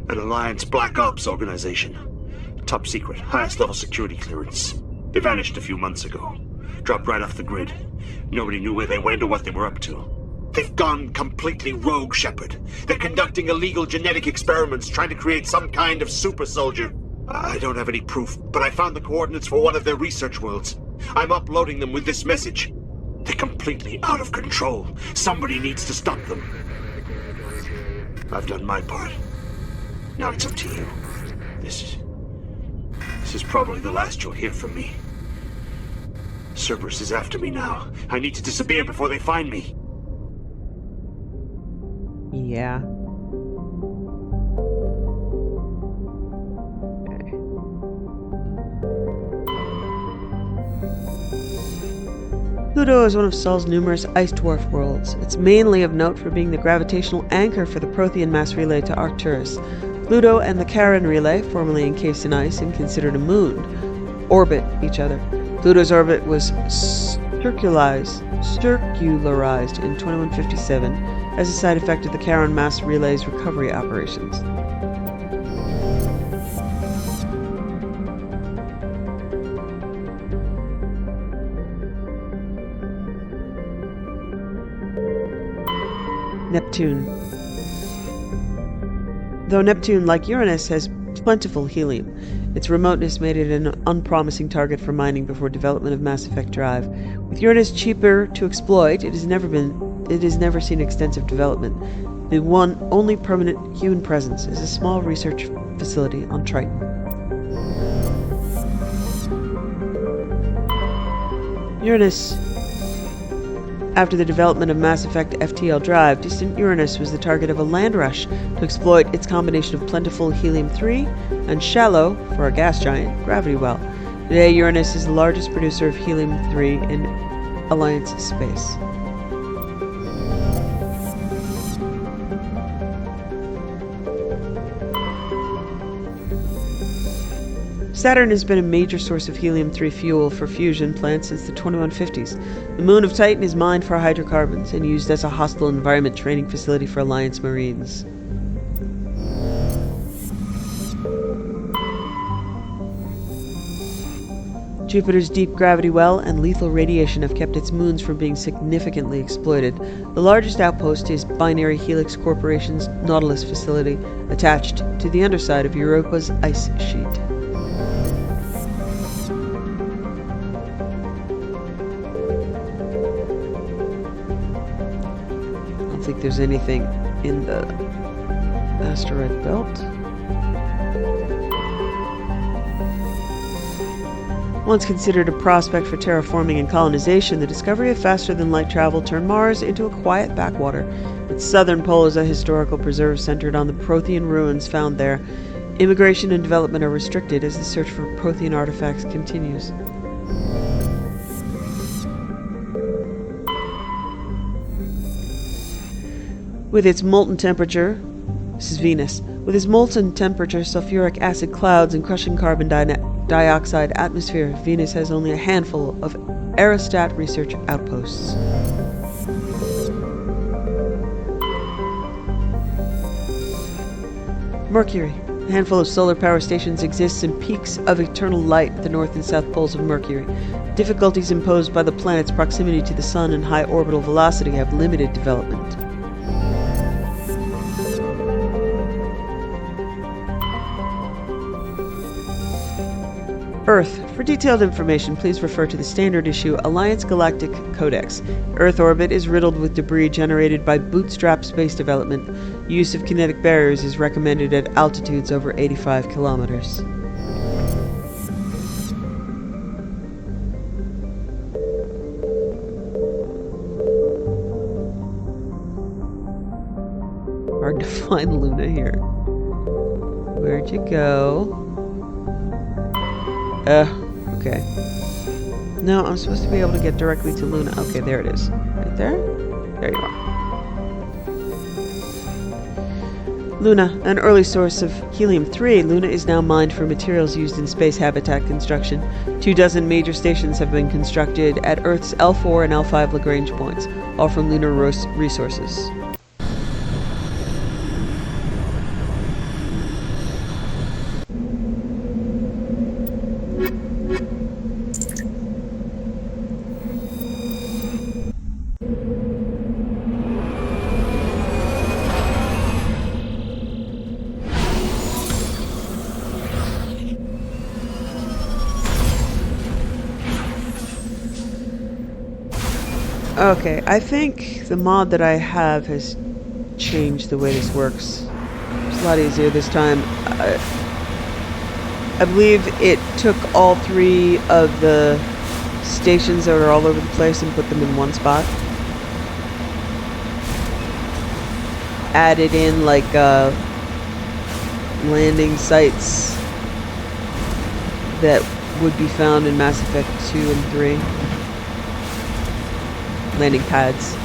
An Alliance Black Ops organization. Top secret, highest level security clearance. They vanished a few months ago. Dropped right off the grid. Nobody knew where they went or what they were up to. They've gone completely rogue, Shepard. They're conducting illegal genetic experiments, trying to create some kind of super soldier. I don't have any proof, but I found the coordinates for one of their research worlds. I'm uploading them with this message. They're completely out of control. Somebody needs to stop them. I've done my part. Now it's up to you. This is probably the last you'll hear from me. Cerberus is after me now. I need to disappear before they find me. Yeah. Pluto is one of Sol's numerous ice dwarf worlds. It's mainly of note for being the gravitational anchor for the Prothean mass relay to Arcturus. Pluto and the Charon relay, formerly encased in ice and considered a moon, orbit each other. Pluto's orbit was circularized in 2157 as a side effect of the Charon mass relay's recovery operations. Neptune. Though Neptune, like Uranus, has plentiful helium, its remoteness made it an unpromising target for mining before development of Mass Effect Drive. With Uranus cheaper to exploit, it has never seen extensive development. The only permanent human presence is a small research facility on Triton. Uranus. After the development of Mass Effect FTL Drive, distant Uranus was the target of a land rush to exploit its combination of plentiful helium-3 and shallow, for a gas giant, gravity well. Today, Uranus is the largest producer of helium-3 in Alliance space. Saturn has been a major source of helium-3 fuel for fusion plants since the 2150s. The moon of Titan is mined for hydrocarbons and used as a hostile environment training facility for Alliance Marines. Jupiter's deep gravity well and lethal radiation have kept its moons from being significantly exploited. The largest outpost is Binary Helix Corporation's Nautilus facility, attached to the underside of Europa's ice sheet. I don't think there's anything in the asteroid belt. Once considered a prospect for terraforming and colonization, the discovery of faster-than-light travel turned Mars into a quiet backwater. Its southern pole is a historical preserve centered on the Prothean ruins found there. Immigration and development are restricted as the search for Prothean artifacts continues. With its molten temperature, this is Venus. With its molten temperature, sulfuric acid clouds, and crushing carbon dioxide atmosphere, Venus has only a handful of aerostat research outposts. Mercury. A handful of solar power stations exists in peaks of eternal light at the north and south poles of Mercury. Difficulties imposed by the planet's proximity to the Sun and high orbital velocity have limited development. Earth. For detailed information, please refer to the standard issue Alliance Galactic Codex. Earth orbit is riddled with debris generated by bootstrap space development. Use of kinetic barriers is recommended at altitudes over 85 kilometers. Hard to find Luna here. Where'd you go? Okay. No, I'm supposed to be able to get directly to Luna. Okay, there it is. Right there? There you are. Luna, an early source of helium-3, Luna is now mined for materials used in space habitat construction. 24 major stations have been constructed at Earth's L4 and L5 Lagrange points, all from lunar resources. Okay, I think the mod that I have has changed the way this works. It's a lot easier this time. I believe it took all 3 of the stations that are all over the place and put them in one spot. Added in like landing sites that would be found in Mass Effect 2 and 3. Landing pads.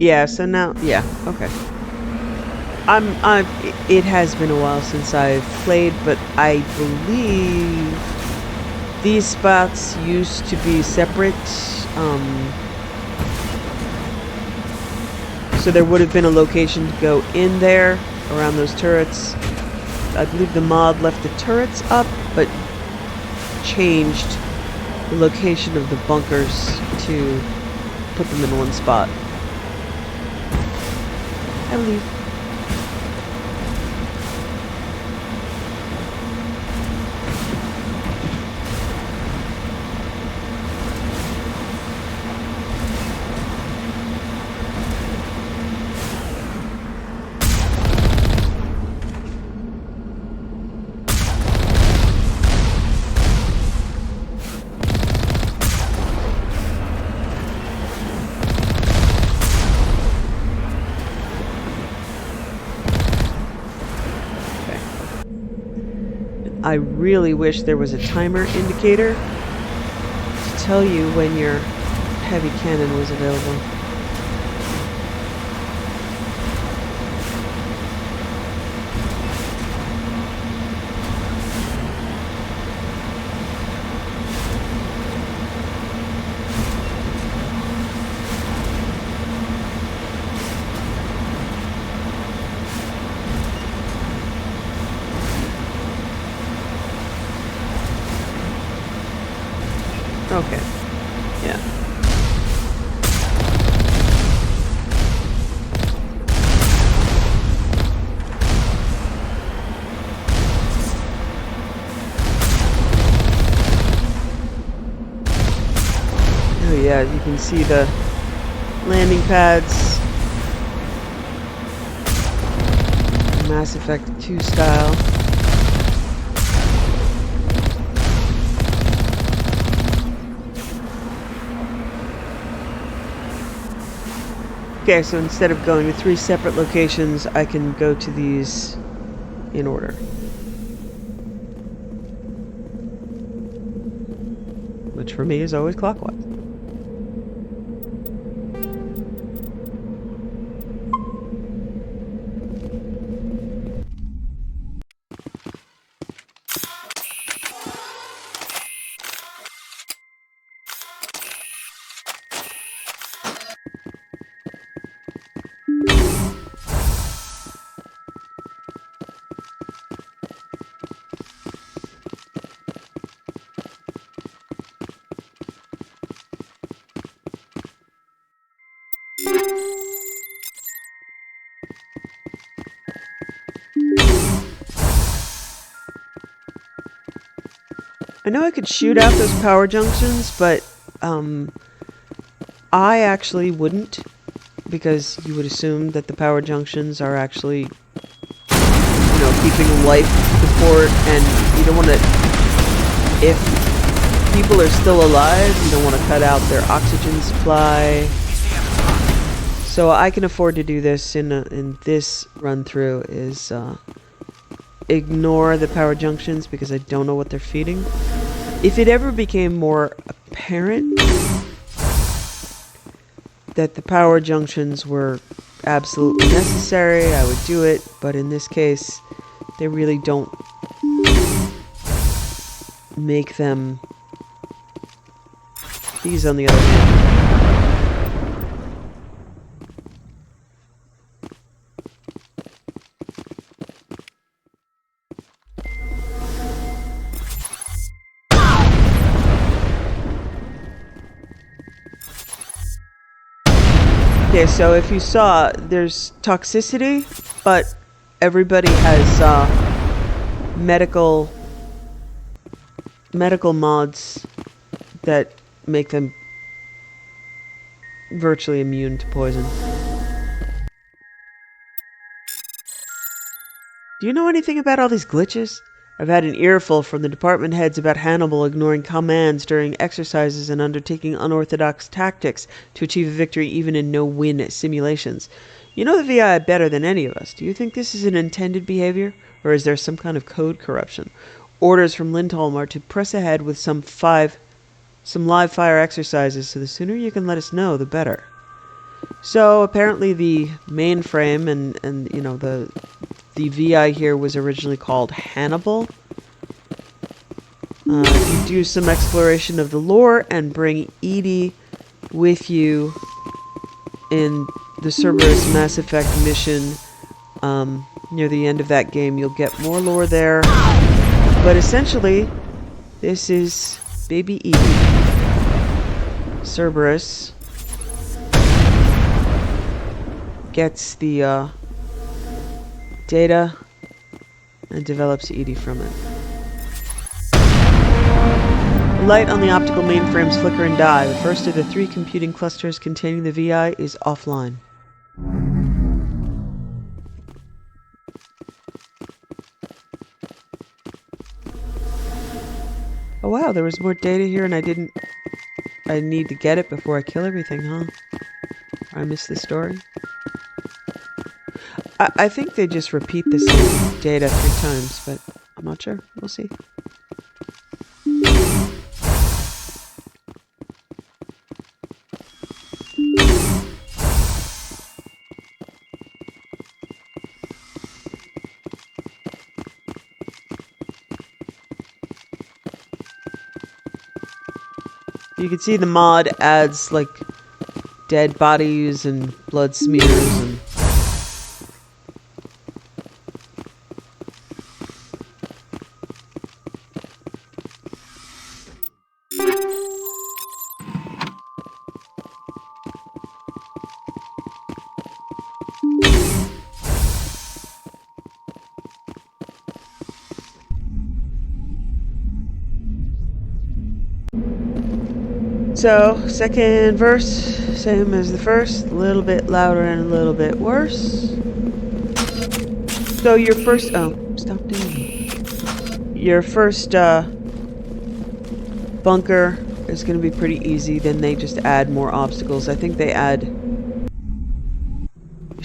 Yeah, so now, yeah, okay. It has been a while since I've played, but I believe these spots used to be separate. So there would have been a location to go in there, around those turrets. I believe the mod left the turrets up, but changed the location of the bunkers to put them in one spot. I believe. I really wish there was a timer indicator to tell you when your heavy cannon was available. Okay. Yeah. Oh yeah, you can see the landing pads. Mass Effect 2 style. Okay, so instead of going to 3 separate locations, I can go to these in order. Which for me is always clockwise. I know I could shoot out those power junctions, but I actually wouldn't, because you would assume that the power junctions are actually, you know, keeping life support, and you don't want to, if people are still alive, you don't want to cut out their oxygen supply. So I can afford to do this in this run through is ignore the power junctions because I don't know what they're feeding. If it ever became more apparent that the power junctions were absolutely necessary, I would do it, but in this case, they really don't make them. These, on the other hand. Okay, so if you saw, there's toxicity, but everybody has medical mods that make them virtually immune to poison. Do you know anything about all these glitches? I've had an earful from the department heads about Hannibal ignoring commands during exercises and undertaking unorthodox tactics to achieve a victory even in no-win simulations. You know the VI better than any of us. Do you think this is an intended behavior, or is there some kind of code corruption? Orders from Lindholm are to press ahead with some live fire exercises, so the sooner you can let us know, the better. So apparently the mainframe and you know the VI here was originally called Hannibal. If you do some exploration of the lore and bring Edie with you in the Cerberus Mass Effect mission near the end of that game, you'll get more lore there. But essentially, this is baby Edie. Cerberus gets the data and develops Edie from it. The light on the optical mainframes flicker and die. The first of the 3 computing clusters containing the VI is offline. Oh wow, there was more data here and I need to get it before I kill everything, huh? I missed the story. I think they just repeat the same data 3 times, but I'm not sure. We'll see. You can see the mod adds like dead bodies and blood smears and so, second verse, same as the first, a little bit louder and a little bit worse. So your first, oh, stop doing it. Your first bunker is going to be pretty easy, then they just add more obstacles. I think they add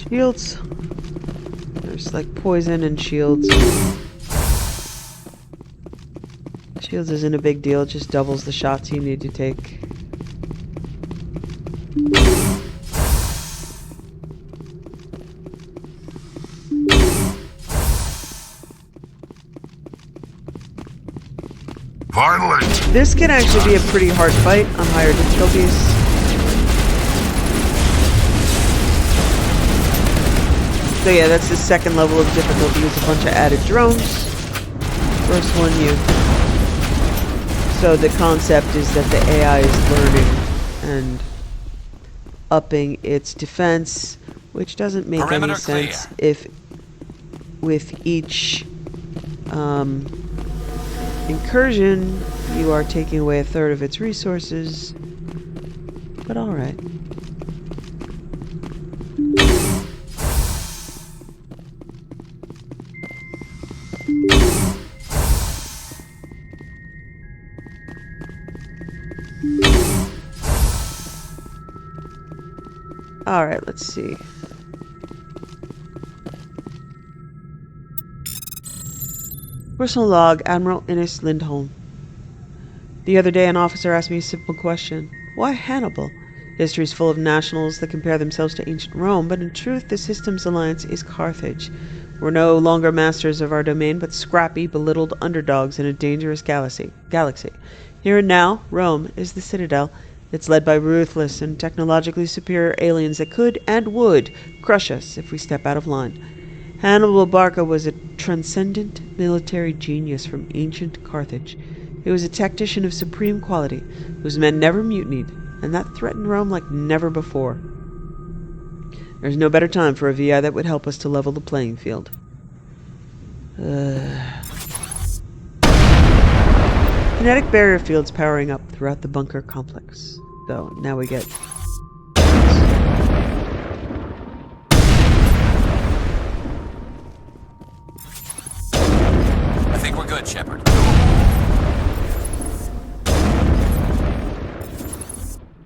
shields. There's like poison and shields. Shields isn't a big deal, it just doubles the shots you need to take. Finally! This can actually be a pretty hard fight on higher difficulties. So yeah, that's the second level of difficulty with a bunch of added drones. First one So the concept is that the AI is learning and upping its defense, which doesn't make any sense if with each incursion you are taking away 1/3 of its resources, but alright. Alright, let's see. Personal log, Admiral Innes Lindholm. The other day an officer asked me a simple question. Why Hannibal? History is full of nationals that compare themselves to ancient Rome, but in truth the system's alliance is Carthage. We're no longer masters of our domain, but scrappy, belittled underdogs in a dangerous galaxy. Here and now, Rome is the Citadel. It's led by ruthless and technologically superior aliens that could and would crush us if we step out of line. Hannibal Barca was a transcendent military genius from ancient Carthage. He was a tactician of supreme quality, whose men never mutinied, and that threatened Rome like never before. There's no better time for a VI that would help us to level the playing field. Kinetic barrier fields powering up throughout the bunker complex. So, now we get... I think we're good, Shepard.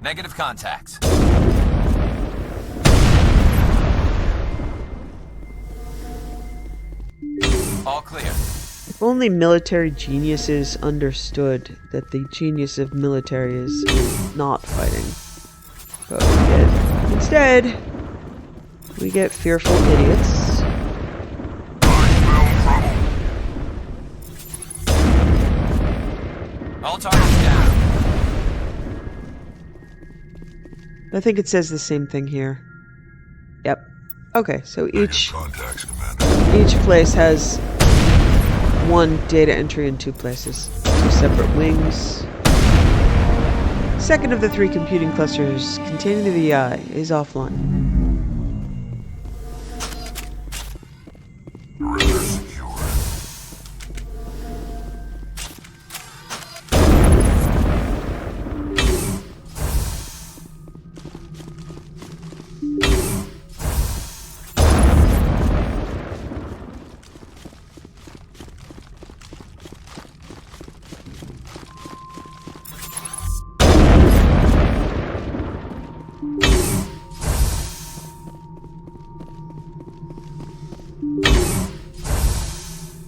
Negative contacts. All clear. If only military geniuses understood that the genius of military is not fighting. But we get Instead, we get fearful idiots. All targets down. I think it says the same thing here. Yep. Okay, so each place has one data entry in two places. Two separate wings. Second of the three computing clusters containing the VI is offline.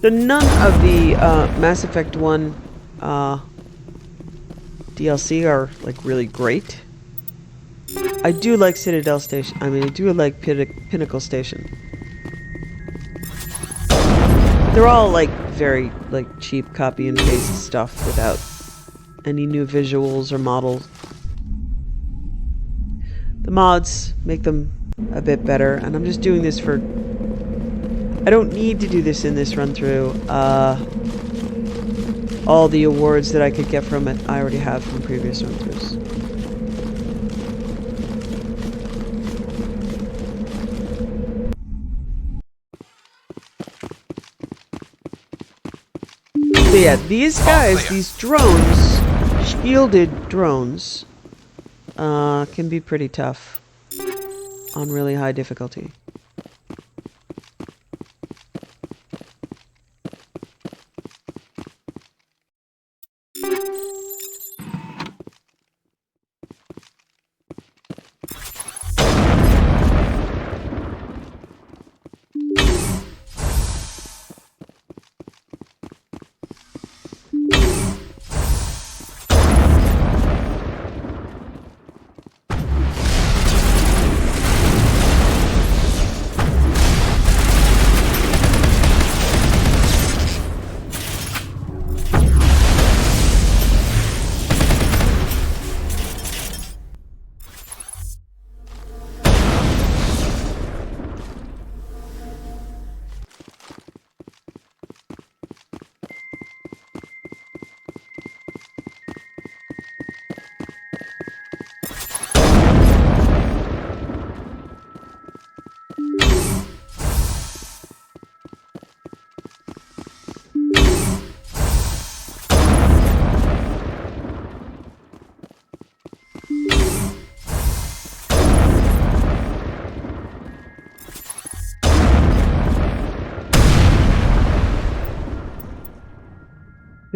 So none of the Mass Effect 1 DLC are like really great. I do like Citadel Station. I mean, I do like Pinnacle Station. But they're all like very like cheap copy and paste stuff without any new visuals or models. The mods make them a bit better, and I'm just doing this for... I don't need to do this in this run-through. All the awards that I could get from it, I already have from previous run-throughs. So yeah, these guys, these drones, shielded drones, can be pretty tough on really high difficulty.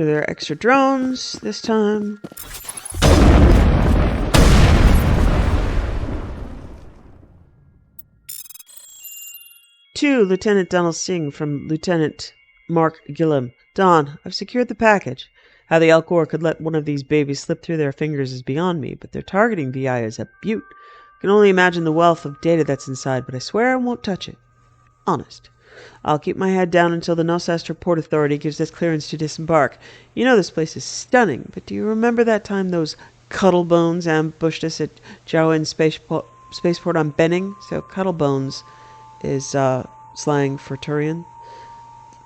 There are extra drones this time. To Lieutenant Donald Singh from Lieutenant Mark Gillum. Don, I've secured the package. How the Alcor could let one of these babies slip through their fingers is beyond me, but their targeting VI is a beaut. I can only imagine the wealth of data that's inside, but I swear I won't touch it. Honest. I'll keep my head down until the Nosastra Port Authority gives us clearance to disembark. You know this place is stunning, but do you remember that time those Cuttlebones ambushed us at Jawan Spaceport on Benning? So Cuttlebones is slang for Turian.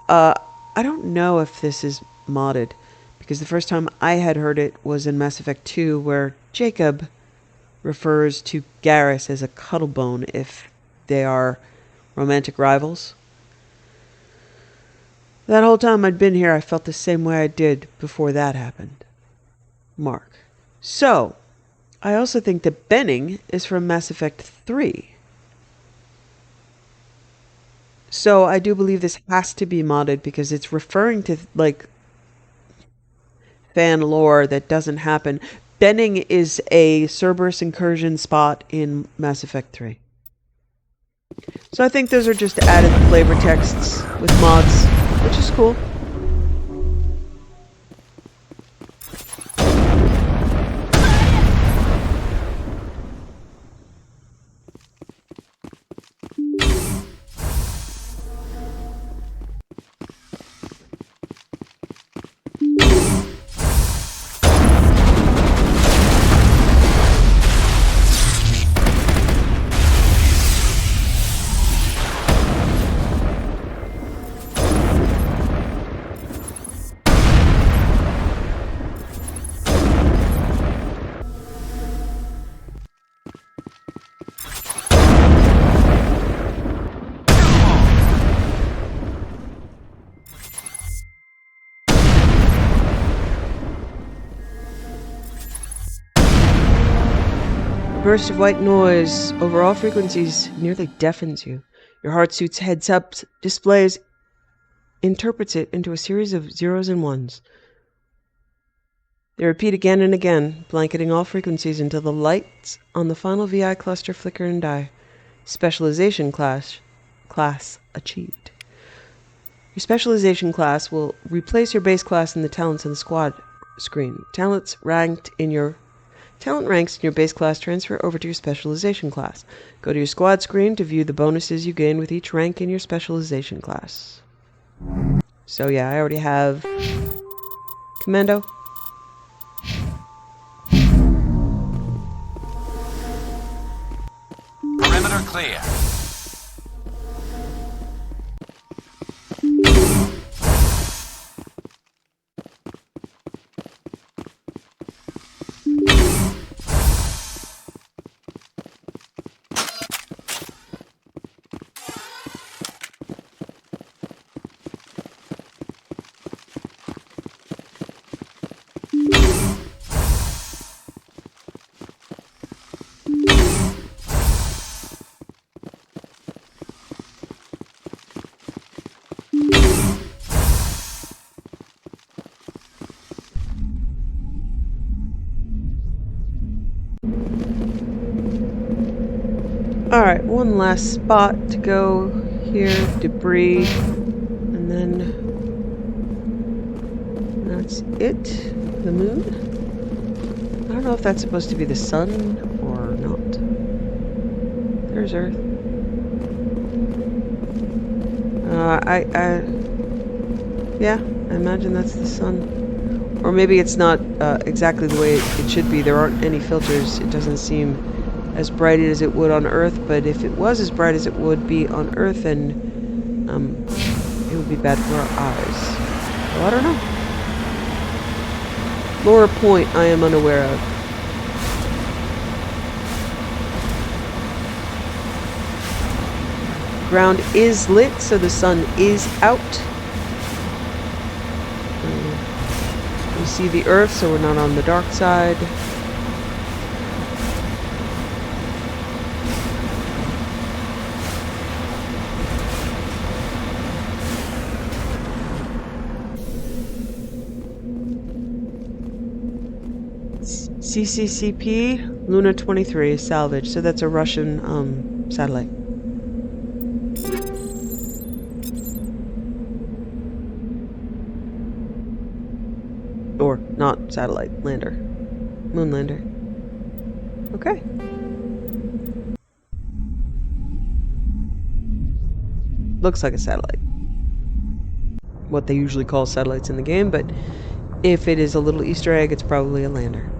I don't know if this is modded, because the first time I had heard it was in Mass Effect 2, where Jacob refers to Garrus as a Cuttlebone if they are romantic rivals. That whole time I'd been here, I felt the same way I did before that happened. Mark. So, I also think that Benning is from Mass Effect 3. So, I do believe this has to be modded because it's referring to, like, fan lore that doesn't happen. Benning is a Cerberus incursion spot in Mass Effect 3. So I think those are just added flavor texts with mods, which is cool. burst of white noise over all frequencies nearly deafens you. Your heart suit's heads-up displays interprets it into a series of zeros and ones. They repeat again and again, blanketing all frequencies until the lights on the final VI cluster flicker and die. Specialization class achieved. Your specialization class will replace your base class in the talents in the squad screen. Talent ranks in your base class transfer over to your specialization class. Go to your squad screen to view the bonuses you gain with each rank in your specialization class. So yeah, I already have Commando. Perimeter clear. Alright, one last spot to go here. Debris. And then that's it. The moon. I don't know if that's supposed to be the sun or not. There's Earth. Yeah, I imagine that's the sun. Or maybe it's not exactly the way it should be. There aren't any filters. It doesn't seem as bright as it would on Earth, but if it was as bright as it would be on Earth, then it would be bad for our eyes. So I don't know. Laura Point I am unaware of. Ground is lit, so the sun is out. We see the Earth, so we're not on the dark side. CCCP Luna 23 salvage, so that's a Russian satellite. Or not satellite, lander. Moon lander. Okay. Looks like a satellite. What they usually call satellites in the game, but if it is a little Easter egg, it's probably a lander.